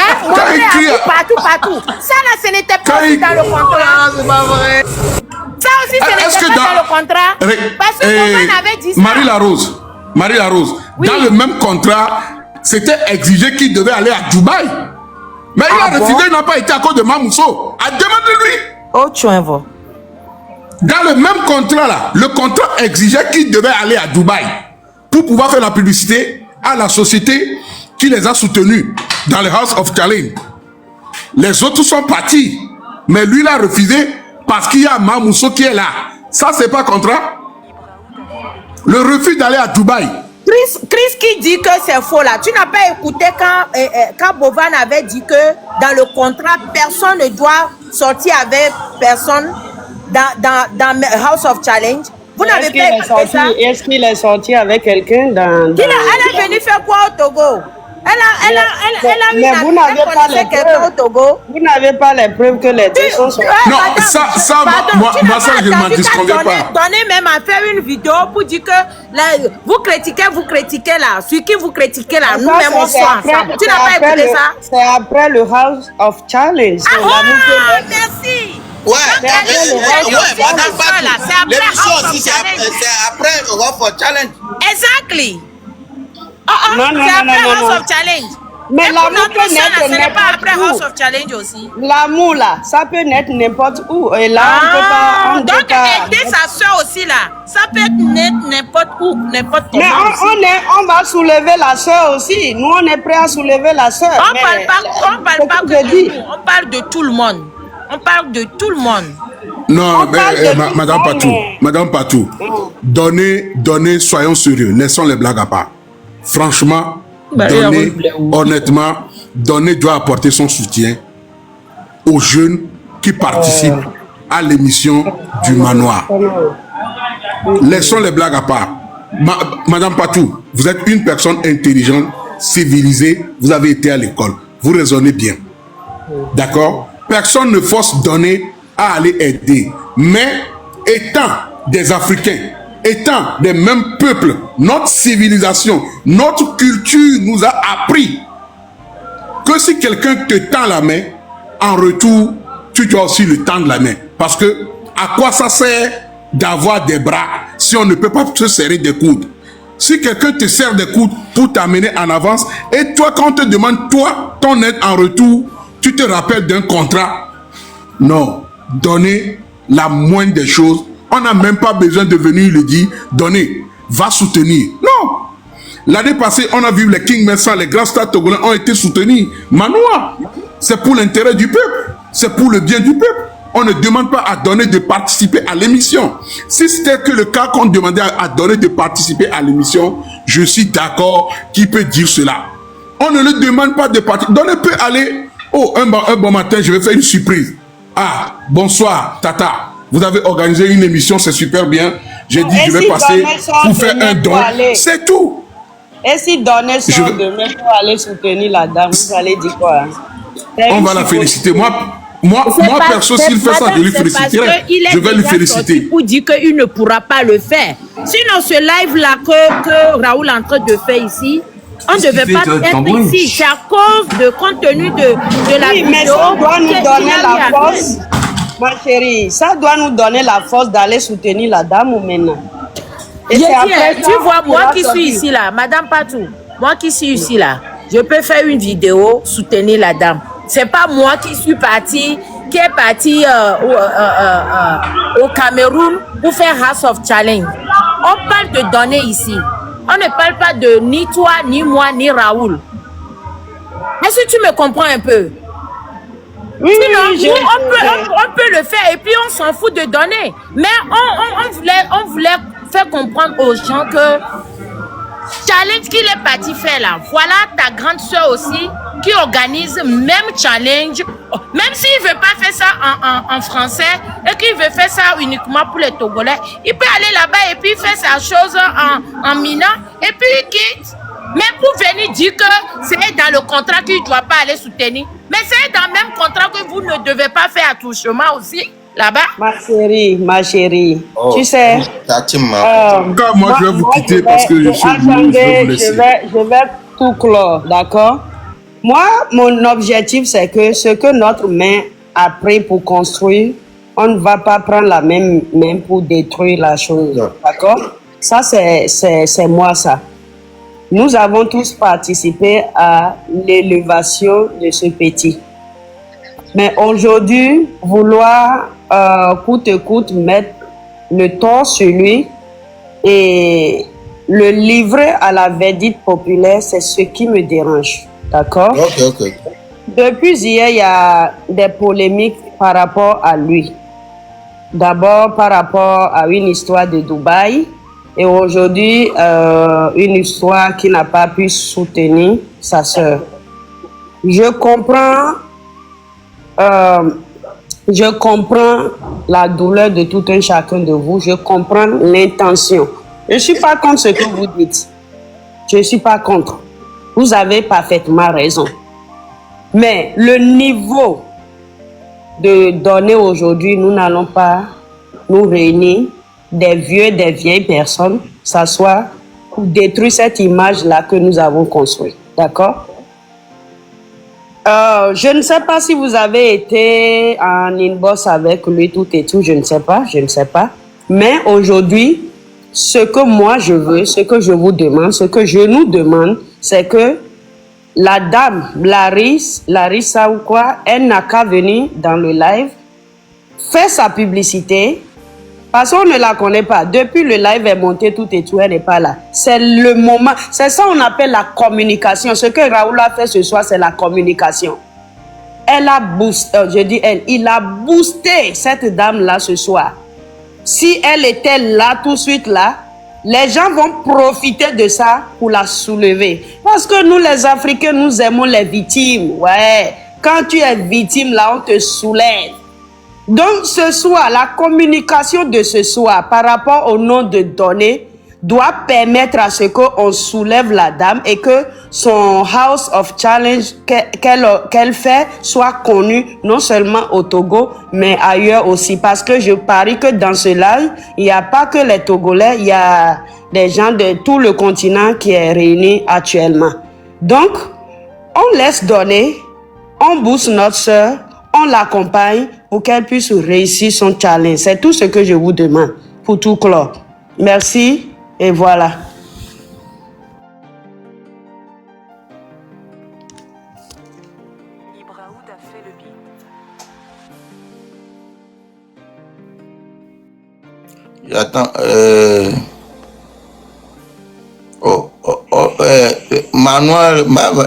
Partout. Ça là, ce n'était pas aussi dans le contrat. C'est pas vrai. Ça aussi, ce n'était pas dans le contrat. Parce que Bovan avait dit ça. Marie-La-Rose, oui. Dans le même contrat, c'était exigé qu'il devait aller à Dubaï. Mais il a refusé, il n'a pas été à cause de Mamousso. Demandez-lui. Oh, tu vois. Dans le même contrat là, le contrat exigeait qu'il devait aller à Dubaï pour pouvoir faire la publicité à la société qui les a soutenus. dans le House of Challenge. Les autres sont partis. Mais lui, il a refusé parce qu'il y a Mamousso qui est là. Ça, c'est pas contrat. Le refus d'aller à Dubaï. Chris qui dit que c'est faux là. Tu n'as pas écouté quand Bovan avait dit que dans le contrat, personne ne doit sortir avec personne dans House of Challenge. Vous n'avez pas écouté ça? Est-ce qu'il est sorti avec quelqu'un dans... Elle est venue faire quoi au Togo? Mais vous n'avez pas les preuves au Togo. Vous n'avez pas les preuves que les deux sont sortis. Non, moi, ça, je ne m'en disconviens pas. Donnez même à faire une vidéo pour dire que vous critiquez là. Celui qui vous critiquez là, nous-mêmes on soit ensemble. Tu n'as pas écouté ça? C'est après le House of Challenge. Merci. Ouais, l'émission aussi, c'est après le House of Challenge. Exactly. Non. House of Challenge. Mais l'amour peut naître après House n'importe of Challenge aussi. L'amour là, ça peut naître n'importe où. Et là, on peut pas. Donc, aider sa soeur aussi là, ça peut naître n'importe où, n'importe comment. Mais on va soulever la soeur aussi. Nous, on est prêts à soulever la soeur. On parle pas que de nous, on parle de tout le monde. On parle de tout le monde. Non, Madame Patou, donnez, soyons sérieux, laissons les blagues à part. Franchement, honnêtement, Donner doit apporter son soutien aux jeunes qui participent à l'émission du manoir. Laissons les blagues à part. Madame Patou, vous êtes une personne intelligente, civilisée, vous avez été à l'école, vous raisonnez bien. D'accord? Personne ne force Donner à aller aider. Mais étant des Africains, étant des mêmes peuples, notre civilisation, notre culture nous a appris que si quelqu'un te tend la main, en retour, tu dois aussi le tendre la main. Parce que à quoi ça sert d'avoir des bras si on ne peut pas se serrer des coudes? Si quelqu'un te serre des coudes pour t'amener en avance, et toi, quand on te demande, toi, ton aide en retour, tu te rappelles d'un contrat? Non. Donner la moindre des choses. On n'a même pas besoin de venir le dire. Donner, va soutenir. Non. L'année passée, on a vu les King Messa, les grands stars togolais ont été soutenus. Manoir, c'est pour l'intérêt du peuple. C'est pour le bien du peuple. On ne demande pas à Donner de participer à l'émission. Si c'était que le cas qu'on demandait à Donner de participer à l'émission, je suis d'accord qui peut dire cela. On ne le demande pas de participer. Donner peut aller, oh, un bon matin, je vais faire une surprise. Ah, bonsoir, Tata. Vous avez organisé une émission, c'est super bien. J'ai dit, je vais passer pour faire un don. C'est tout. Et si Donner sort demain pour aller soutenir la dame, vous allez dire quoi? On va la féliciter. Moi perso, s'il fait ça, je lui féliciterai. Je vais lui féliciter. Pour dire qu'il ne pourra pas le faire. Sinon, ce live-là que Raoul est en train de faire ici, on ne devait pas être ici. C'est à cause du contenu de la vidéo. Mais ça doit nous donner la force. Ma chérie, ça doit nous donner la force d'aller soutenir la dame ou maintenant. Et tu vois, moi qui suis ici là, Madame Patou, moi qui suis ici là, je peux faire une vidéo, soutenir la dame. C'est pas moi qui suis parti, qui est parti au Cameroun pour faire House of Challenge. On parle de Donner ici. On ne parle pas de ni toi, ni moi, ni Raoul. Est-ce que tu me comprends un peu? Oui, sinon, on peut le faire et puis on s'en fout de Donner. Mais on voulait faire comprendre aux gens que challenge qu'il est parti faire là, voilà ta grande soeur aussi qui organise même challenge, même s'il ne veut pas faire ça en français et qu'il veut faire ça uniquement pour les Togolais, il peut aller là-bas et puis faire sa chose en Mina et puis il quitte. Mais pour venir dire que c'est dans le contrat qu'il ne doit pas aller soutenir, mais c'est dans le même contrat que vous ne devez pas faire attouchement aussi. Là-bas? Ma chérie, tu sais. Moi, je vais vous quitter parce que je suis obligé, je vais vous laisser. Je vais tout clore, d'accord? Moi, mon objectif, c'est que ce que notre main a pris pour construire, on ne va pas prendre la même main pour détruire la chose, d'accord? Ça, c'est moi, ça. Nous avons tous participé à l'élévation de ce petit. Mais aujourd'hui, vouloir coûte que coûte mettre le tort sur lui et le livrer à la verdict populaire, c'est ce qui me dérange. D'accord? Ok. Depuis hier, il y a des polémiques par rapport à lui. D'abord, par rapport à une histoire de Dubaï. Et aujourd'hui, une histoire qui n'a pas pu soutenir sa sœur. Je comprends la douleur de tout un chacun de vous. Je comprends l'intention. Je ne suis pas contre ce que vous dites. Je ne suis pas contre. Vous avez parfaitement raison. Mais le niveau de données aujourd'hui, nous n'allons pas nous réunir, des vieux, des vieilles personnes, s'asseoir pour détruire cette image-là que nous avons construite. D'accord? Je ne sais pas si vous avez été en inbox avec lui, tout et tout, je ne sais pas. Mais aujourd'hui, ce que moi je veux, ce que je vous demande, ce que je nous demande, c'est que la dame, Larissa ou quoi, elle n'a qu'à venir dans le live, faire sa publicité, parce qu'on ne la connaît pas. Depuis le live est monté, tout et tout, elle n'est pas là. C'est le moment, c'est ça qu'on appelle la communication. Ce que Raoul a fait ce soir, c'est la communication. Elle a boosté, il a boosté cette dame-là ce soir. Si elle était là tout de suite là, les gens vont profiter de ça pour la soulever. Parce que nous les Africains, nous aimons les victimes. Ouais, quand tu es victime là, on te soulève. Donc ce soir, la communication de ce soir par rapport au nom de données doit permettre à ce qu'on soulève la dame et que son House of Challenge qu'elle fait soit connu non seulement au Togo, mais ailleurs aussi. Parce que je parie que dans ce live, il n'y a pas que les Togolais, il y a des gens de tout le continent qui est réuni actuellement. Donc, on laisse donner, on booste notre soeur, on l'accompagne pour qu'elle puisse réussir son challenge. C'est tout ce que je vous demande pour tout clore. Merci et voilà. Attends, Manuel,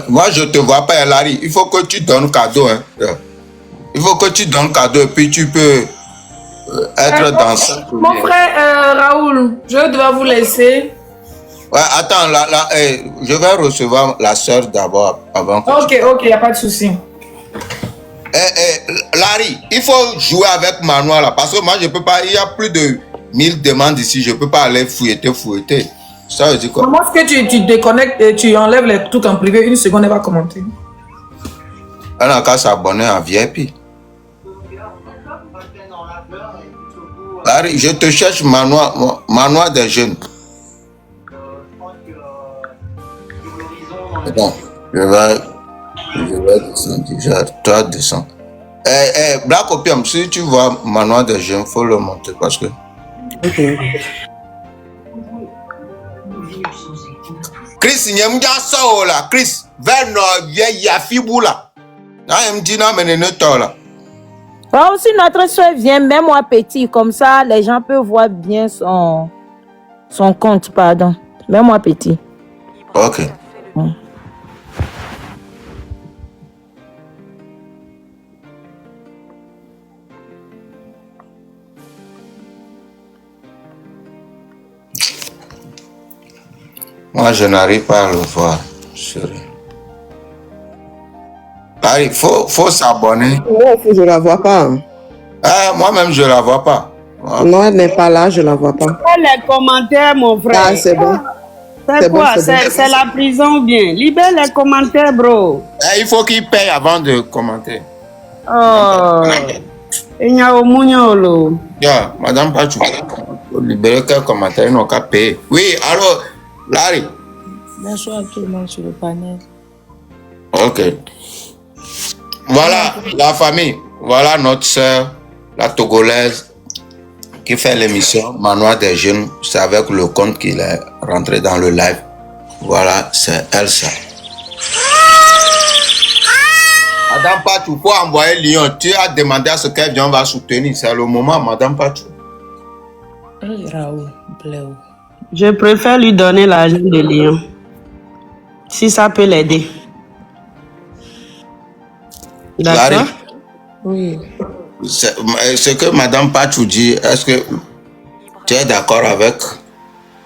moi je te vois pas, Larry. Il faut que tu donnes cadeau. Hein. Il faut que tu donnes cadeau et puis tu peux être dans ça. Mon frère Raoul, je dois vous laisser. Ouais, attends, je vais recevoir la soeur d'abord avant que Ok, il n'y a pas de souci. Larry, il faut jouer avec Manuel là, parce que moi je peux pas, il y a plus de 1000 demandes ici, je peux pas aller fouetter. Ça veut dire quoi? Comment est-ce que tu déconnectes et tu enlèves les trucs en privé, une seconde, elle va commenter. Elle n'a qu'à s'abonner en VIP. Larry, je te cherche Manuel des jeunes. Bon, je vais descendre déjà. Toi, descends. Black Opium, si tu vois Manuel des jeunes, il faut le monter parce que. Ok. Chris, il y a un gars là. Chris, vers nos vieilles fibula. Si notre soeur vient, mets-moi petit, comme ça les gens peuvent voir bien son compte, pardon. Mets-moi petit. Ok. Moi, je n'arrive pas à le voir. Il faut s'abonner. Moi, je ne la vois pas. Moi-même, je ne la vois pas. Non, elle n'est pas là, je ne la vois pas. Les commentaires, mon frère. Ah, c'est bon. C'est quoi? C'est la prison ou bien? Libère les commentaires, bro. Il faut qu'il paye avant de commenter. Oh. Il y a au Mouniolo. Madame Pachou, libérer quel commentaire, ils n'ont qu'à payer. Oui, alors, Larry. Bonsoir à tout le monde sur le panel. Ok. Voilà la famille. Voilà notre soeur, la Togolaise, qui fait l'émission Manoir des Jeunes. C'est avec le compte qu'il est rentré dans le live. Voilà, c'est Elsa. Madame Pachou, pour envoyer Lyon, tu as demandé à ce qu'elle vienne, va soutenir. C'est le moment, Madame Pachou. Raoul, Bléo. Je préfère lui donner l'argent de Lyon. Si ça peut l'aider. Larry, D'accord. Oui. ce que Madame Pachou dit, est-ce que tu es d'accord avec?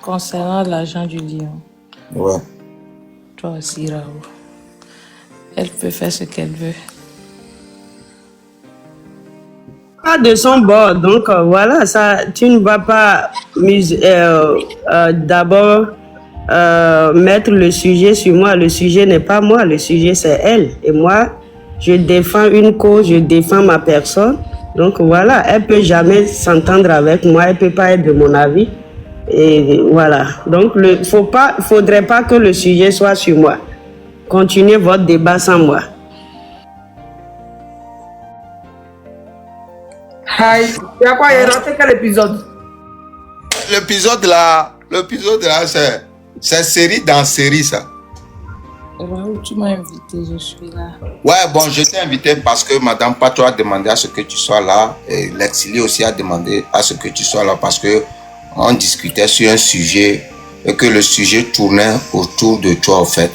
Concernant l'argent du lion, Ouais. toi aussi, Raoul, elle peut faire ce qu'elle veut. Pas de son bord, donc voilà, ça, tu ne vas pas d'abord mettre le sujet sur moi. Le sujet n'est pas moi, le sujet c'est elle. Et moi, je défends une cause, je défends ma personne. Donc voilà, elle peut jamais s'entendre avec moi, elle peut pas être de mon avis. Et voilà. Donc faudrait pas que le sujet soit sur moi. Continuez votre débat sans moi. Aïe, il y a quoi? Il y a raté quel épisode? L'épisode là, c'est série dans série, ça. Raoul, tu m'as invité, je suis là. Ouais, bon, je t'ai invité parce que Madame Pato a demandé à ce que tu sois là. Et l'exilé aussi a demandé à ce que tu sois là parce que on discutait sur un sujet et que le sujet tournait autour de toi, en fait.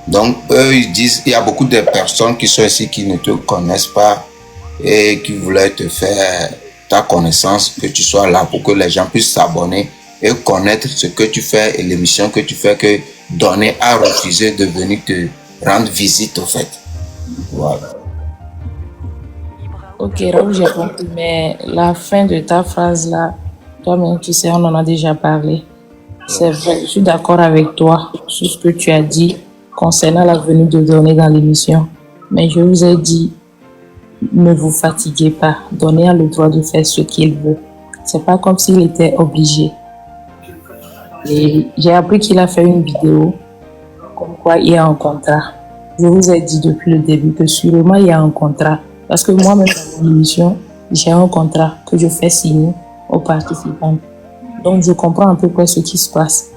Donc, eux, ils disent, il y a beaucoup de personnes qui sont ici qui ne te connaissent pas et qui voulaient te faire ta connaissance, que tu sois là pour que les gens puissent s'abonner et connaître ce que tu fais et l'émission que tu fais, que Donné a refusé de venir te rendre visite, au fait. Voilà. Ok, Raoul, j'ai compris, mais la fin de ta phrase là, toi-même, tu sais, on en a déjà parlé. C'est vrai, je suis d'accord avec toi sur ce que tu as dit concernant la venue de Donné dans l'émission. Mais je vous ai dit, ne vous fatiguez pas. Donné a le droit de faire ce qu'il veut. C'est pas comme s'il était obligé. Et j'ai appris qu'il a fait une vidéo comme quoi il y a un contrat. Je vous ai dit depuis le début que sûrement il y a un contrat. Parce que moi-même dans mon émission, j'ai un contrat que je fais signer aux participants. Donc je comprends un peu près ce qui se passe.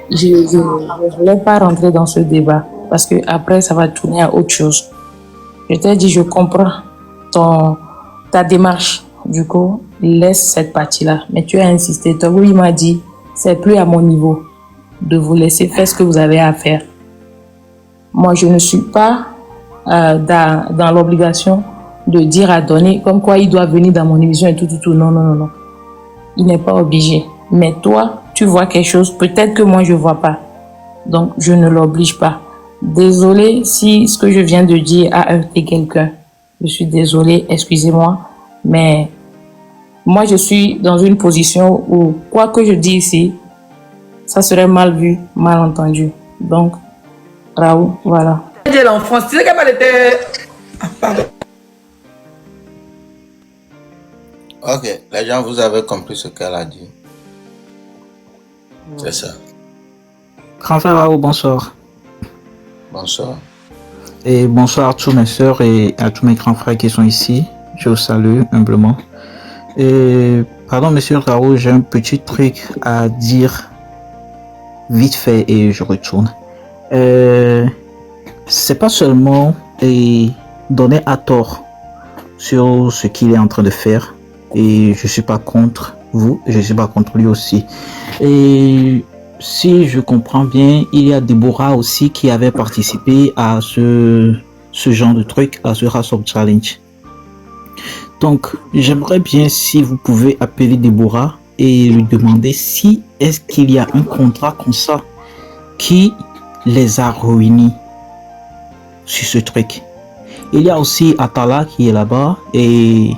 Je ne voulais pas rentrer dans ce débat parce que après ça va tourner à autre chose. Je t'ai dit, je comprends ta démarche. Du coup, laisse cette partie-là. Mais tu as insisté. Togo, il m'a dit, c'est plus à mon niveau de vous laisser faire ce que vous avez à faire. Moi, je ne suis pas dans l'obligation de dire à Donné comme quoi il doit venir dans mon émission et tout. Non, non, non, non. Il n'est pas obligé. Mais toi, tu vois quelque chose, peut-être que moi, je ne vois pas. Donc, je ne l'oblige pas. Désolée si ce que je viens de dire a heurté quelqu'un. Je suis désolée, excusez-moi. Mais moi, je suis dans une position où, quoi que je dis ici, ça serait mal vu, mal entendu. Donc, Raoul, voilà. J'ai l'enfance. Tu sais qu'elle était... Ah, pardon. Ok, les gens, vous avez compris ce qu'elle a dit. C'est ça. Grand frère Raoul, bonsoir. Bonsoir. Et bonsoir à tous mes soeurs et à tous mes grands frères qui sont ici. Je vous salue humblement. Et pardon, monsieur Raoul, j'ai un petit truc à dire vite fait et je retourne. C'est pas seulement donner à tort sur ce qu'il est en train de faire. Et je suis pas contre vous, je suis pas contre lui aussi. Et si je comprends bien, il y a Deborah aussi qui avait participé à ce genre de truc, à ce House of Challenge. Donc, j'aimerais bien si vous pouvez appeler Deborah et lui demander si est-ce qu'il y a un contrat comme ça qui les a réunis sur ce truc. Il y a aussi Atala qui est là-bas et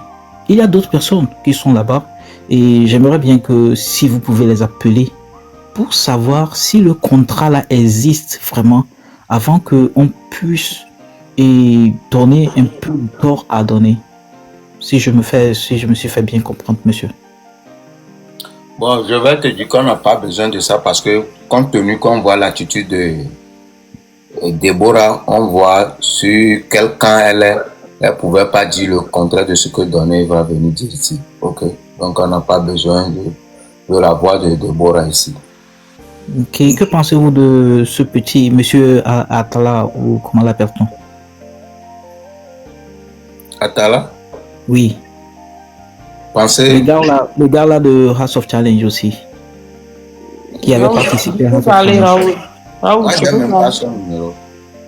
il y a d'autres personnes qui sont là-bas et j'aimerais bien que si vous pouvez les appeler pour savoir si le contrat là existe vraiment avant qu'on puisse donner un peu de tort à donner. Si je me suis fait bien comprendre, monsieur. Bon, je vais te dire qu'on n'a pas besoin de ça parce que compte tenu qu'on voit l'attitude de Déborah, on voit sur quel camp elle est. Elle pouvait pas dire le contraire de ce que Donné va venir dire ici. Ok, donc on n'a pas besoin de la voix de Déborah ici. Ok, que pensez-vous de ce petit monsieur Atala ou comment l'appelle-t-on? Atala? Oui. Pensez... Le gars là de House of Challenge aussi. Qui avait participé à House of Challenge. Raoul, Moi, je j'ai peux même parler. pas son numéro.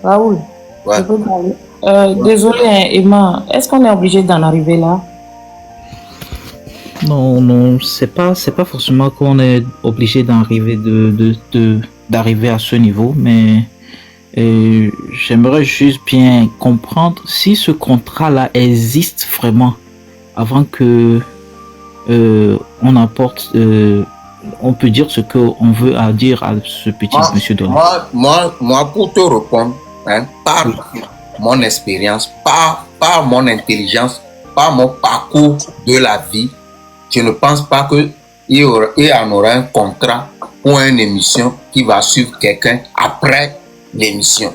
Raoul, Ouais. je peux parler. Désolé, hein, Emma, est-ce qu'on est obligé d'en arriver là? Non, non, c'est pas forcément qu'on est obligé d'arriver à ce niveau, mais j'aimerais juste bien comprendre si ce contrat-là existe vraiment avant que on apporte, on peut dire ce qu'on veut à dire à ce petit monsieur Donné. Moi, pour te répondre, hein, par mon expérience, par mon intelligence, par mon parcours de la vie, je ne pense pas qu'il y en aura un contrat pour une émission qui va suivre quelqu'un après l'émission.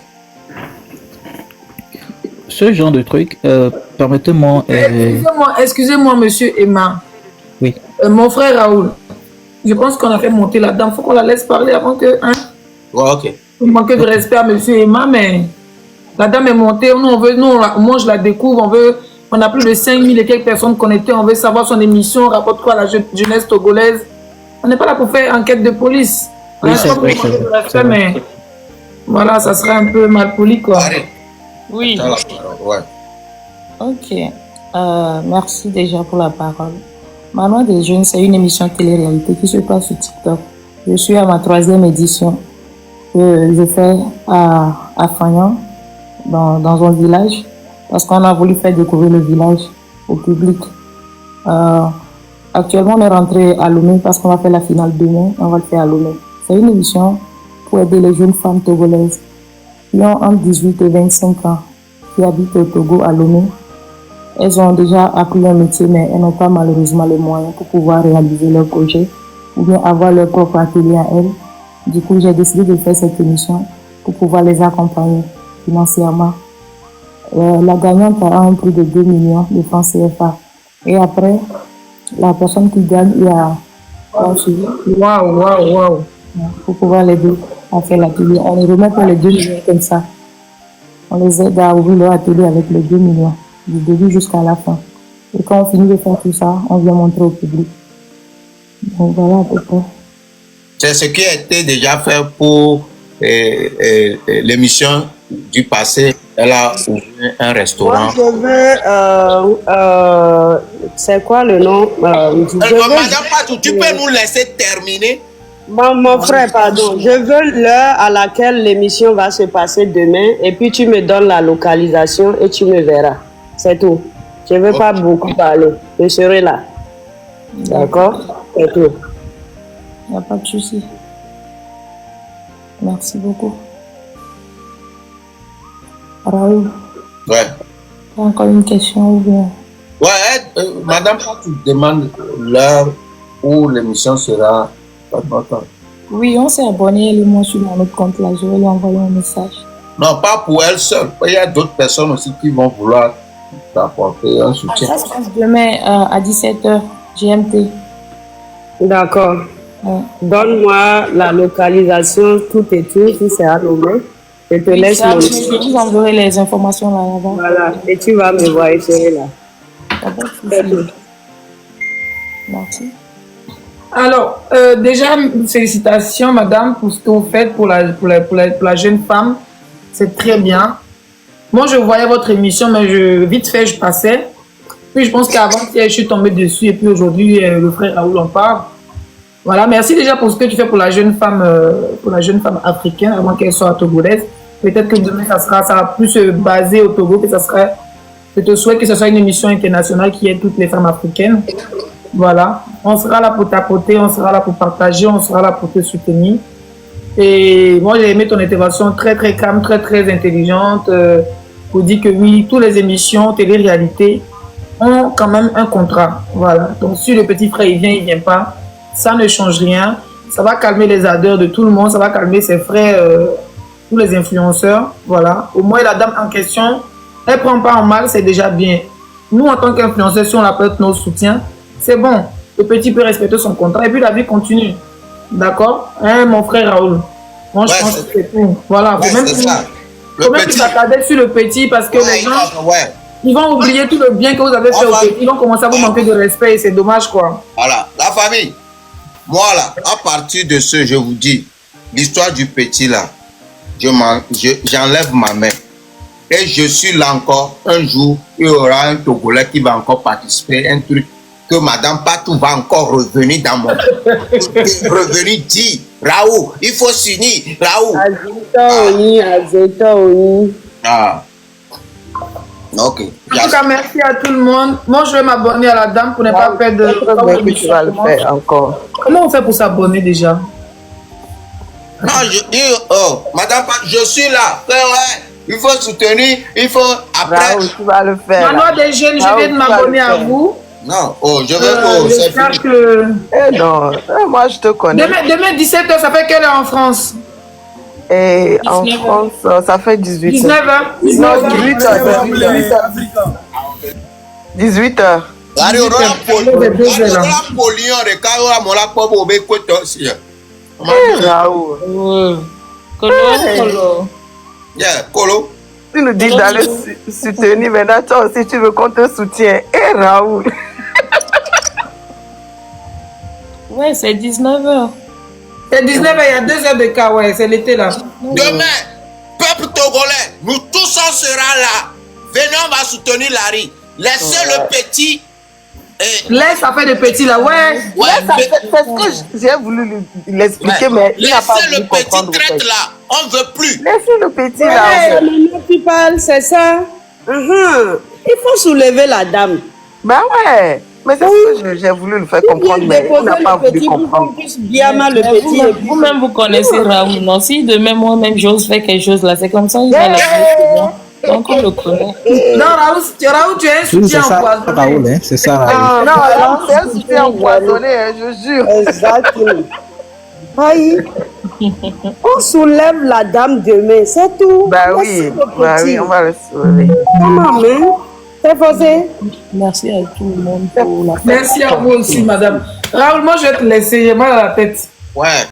Ce genre de truc, permettez-moi... Excusez-moi, monsieur Emma. Oui. Mon frère Raoul, je pense qu'on a fait monter la dame. Il faut qu'on la laisse parler avant que... Hein? Ouais, ok. Vous manquez de respect à monsieur Emma, mais la dame est montée. Moi, je la découvre. On a plus de 5000 et quelques personnes connectées. On veut savoir son émission, rapporte quoi à la jeunesse togolaise. On n'est pas là pour faire enquête de police. Oui, c'est vrai. Mais voilà, ça serait un peu mal poli, quoi. Oui. Ouais. Ok. Merci déjà pour la parole. Manuel des Jeunes, c'est une émission télé-réalité qui se passe sur TikTok. Je suis à ma 3e édition que je fais à Fagnan, dans un village, parce qu'on a voulu faire découvrir le village au public. Actuellement, on est rentré à Lomé parce qu'on va faire la finale demain. On va le faire à Lomé. C'est une émission pour aider les jeunes femmes togolaises qui ont entre 18 et 25 ans, qui habitent au Togo, à Lomé. Elles ont déjà appris un métier, mais elles n'ont pas malheureusement les moyens pour pouvoir réaliser leur projet ou bien avoir leur propre atelier à elles. Du coup, j'ai décidé de faire cette émission pour pouvoir les accompagner financièrement. La gagnante a un prix de 2 millions de francs CFA. Et après, la personne qui gagne, il y a un suivi. Waouh. Pour pouvoir l'aider à faire l'atelier. On les remet pour les 2 millions comme ça. On les aide à ouvrir leur atelier avec les 2 millions, du début jusqu'à la fin. Et quand on finit de faire tout ça, on vient montrer au public. Donc voilà à peu près. C'est ce qui a été déjà fait pour l'émission du passé. Elle a ouvert un restaurant. Moi, je veux... c'est quoi le nom Madame Fatou, tu peux nous laisser terminer? Mon frère, pardon. Je veux l'heure à laquelle l'émission va se passer demain et puis tu me donnes la localisation et tu me verras. C'est tout. Je ne veux pas beaucoup parler. Je serai là. D'accord? C'est tout. Il n'y a pas de souci. Merci beaucoup. Raoul. Ouais. Encore une question ou bien? Ouais, Madame Fatou demande l'heure où l'émission sera. Oui, on s'est abonné, elle et moi, sur notre compte là. Je vais lui envoyer un message. Non, pas pour elle seule. Il y a d'autres personnes aussi qui vont vouloir t'apporter un soutien. Ça se passe demain à 17h GMT. D'accord. Ouais. Donne-moi la localisation, tout et tout, si c'est à Lomé. Je te laisse mon... Je vous enverrai les informations là-bas. Voilà, et tu vas me voir, je serai là. Merci. Alors, déjà, félicitations, madame, pour ce que vous faites pour la jeune femme. C'est très bien. Moi, je voyais votre émission, mais vite fait, je passais. Puis, je pense qu'avant, je suis tombée dessus. Et puis, aujourd'hui, le frère Raoul en parle. Voilà, merci déjà pour ce que tu fais pour la jeune femme africaine, avant qu'elle soit togolaise. Peut-être que demain, ça va plus se baser au Togo, que ça serait... Je te souhaite que ce soit une émission internationale qui aide toutes les femmes africaines. Voilà, on sera là pour tapoter, on sera là pour partager, on sera là pour te soutenir. Et moi, j'ai aimé ton intervention très, très calme, très, très intelligente pour dire que oui, toutes les émissions télé-réalité ont quand même un contrat. Voilà, donc si le petit frère, il vient pas, ça ne change rien. Ça va calmer les ardeurs de tout le monde, ça va calmer ses frères, tous les influenceurs. Voilà, au moins la dame en question, elle prend pas en mal, c'est déjà bien. Nous, en tant qu'influenceurs, si on apporte nos soutiens, c'est bon. Le petit peut respecter son contrat et puis la vie continue. D'accord? Hein, mon frère Raoul? Moi, je pense que c'est tout. Voilà. Faut même que s'attarder sur le petit parce que les gens, ils vont oublier tout le bien que vous avez fait au petit. Ils vont commencer à vous manquer de respect et c'est dommage, quoi. Voilà. La famille. Voilà. À partir de ce, je vous dis, l'histoire du petit là, j'enlève ma main. et je suis là encore. Un jour, il y aura un Togolais qui va encore participer, un truc que Madame Patou va encore revenir dans mon... revenir dire, Raoul, il faut s'unir, Raoul. Ah. Ok. En tout cas, merci à tout le monde. Moi, je vais m'abonner à la dame pour ne pas perdre de temps. Tu vas le faire encore. Comment on fait pour s'abonner déjà? Non, je dis, oh, Madame Patou, je suis là. Ouais, il faut soutenir, il faut... Après... Raoul, tu vas le faire. Manoir des jeunes, je viens de m'abonner à vous. Non, oh, je veux... J'espère que... non, moi je te connais. Demain 17h, ça fait quelle heure en France? Et en France, ça fait 18h. 19h? Non, 18h. 18h. Raoul. Colo. Yeah, Colo. Tu nous dis d'aller soutenir, maintenant toi aussi tu veux qu'on te soutienne. Eh Raoul. Ouais, c'est 19h. C'est 19h, il y a 2 heures de cas, ouais, c'est l'été là. Demain, peuple togolais, nous tous on sera là. Venez, on va soutenir Larry. Laissez le petit. Laisse ça fait de petit là, ouais. C'est ce que j'ai voulu l'expliquer, mais il n'a pas voulu comprendre. Laissez le petit traite là, on ne veut plus. Laissez le petit là. Maintenant tu parles, c'est ça. Il faut soulever la dame. Ben ouais. Mais c'est ce que j'ai voulu le faire comprendre, mais il n'a pas voulu comprendre. Vous-même, vous connaissez Raoul, non? Si demain, moi-même, j'ose faire quelque chose là, c'est comme ça, il va la faire. Donc, on le connaît. Non, Raoul, tu es un soutien empoisonné. Raoul, hein, c'est ça, Raoul. Non, Raoul, c'est un soutien empoisonné, je jure. Exactement. Aïe. On soulève la dame demain, c'est tout. Bah oui, on va le soulever. Comment, c'est posé. Merci à tout le monde pour la Merci à vous aussi, madame. Raoul, moi je vais te laisser, j'ai mal à la tête. Ouais.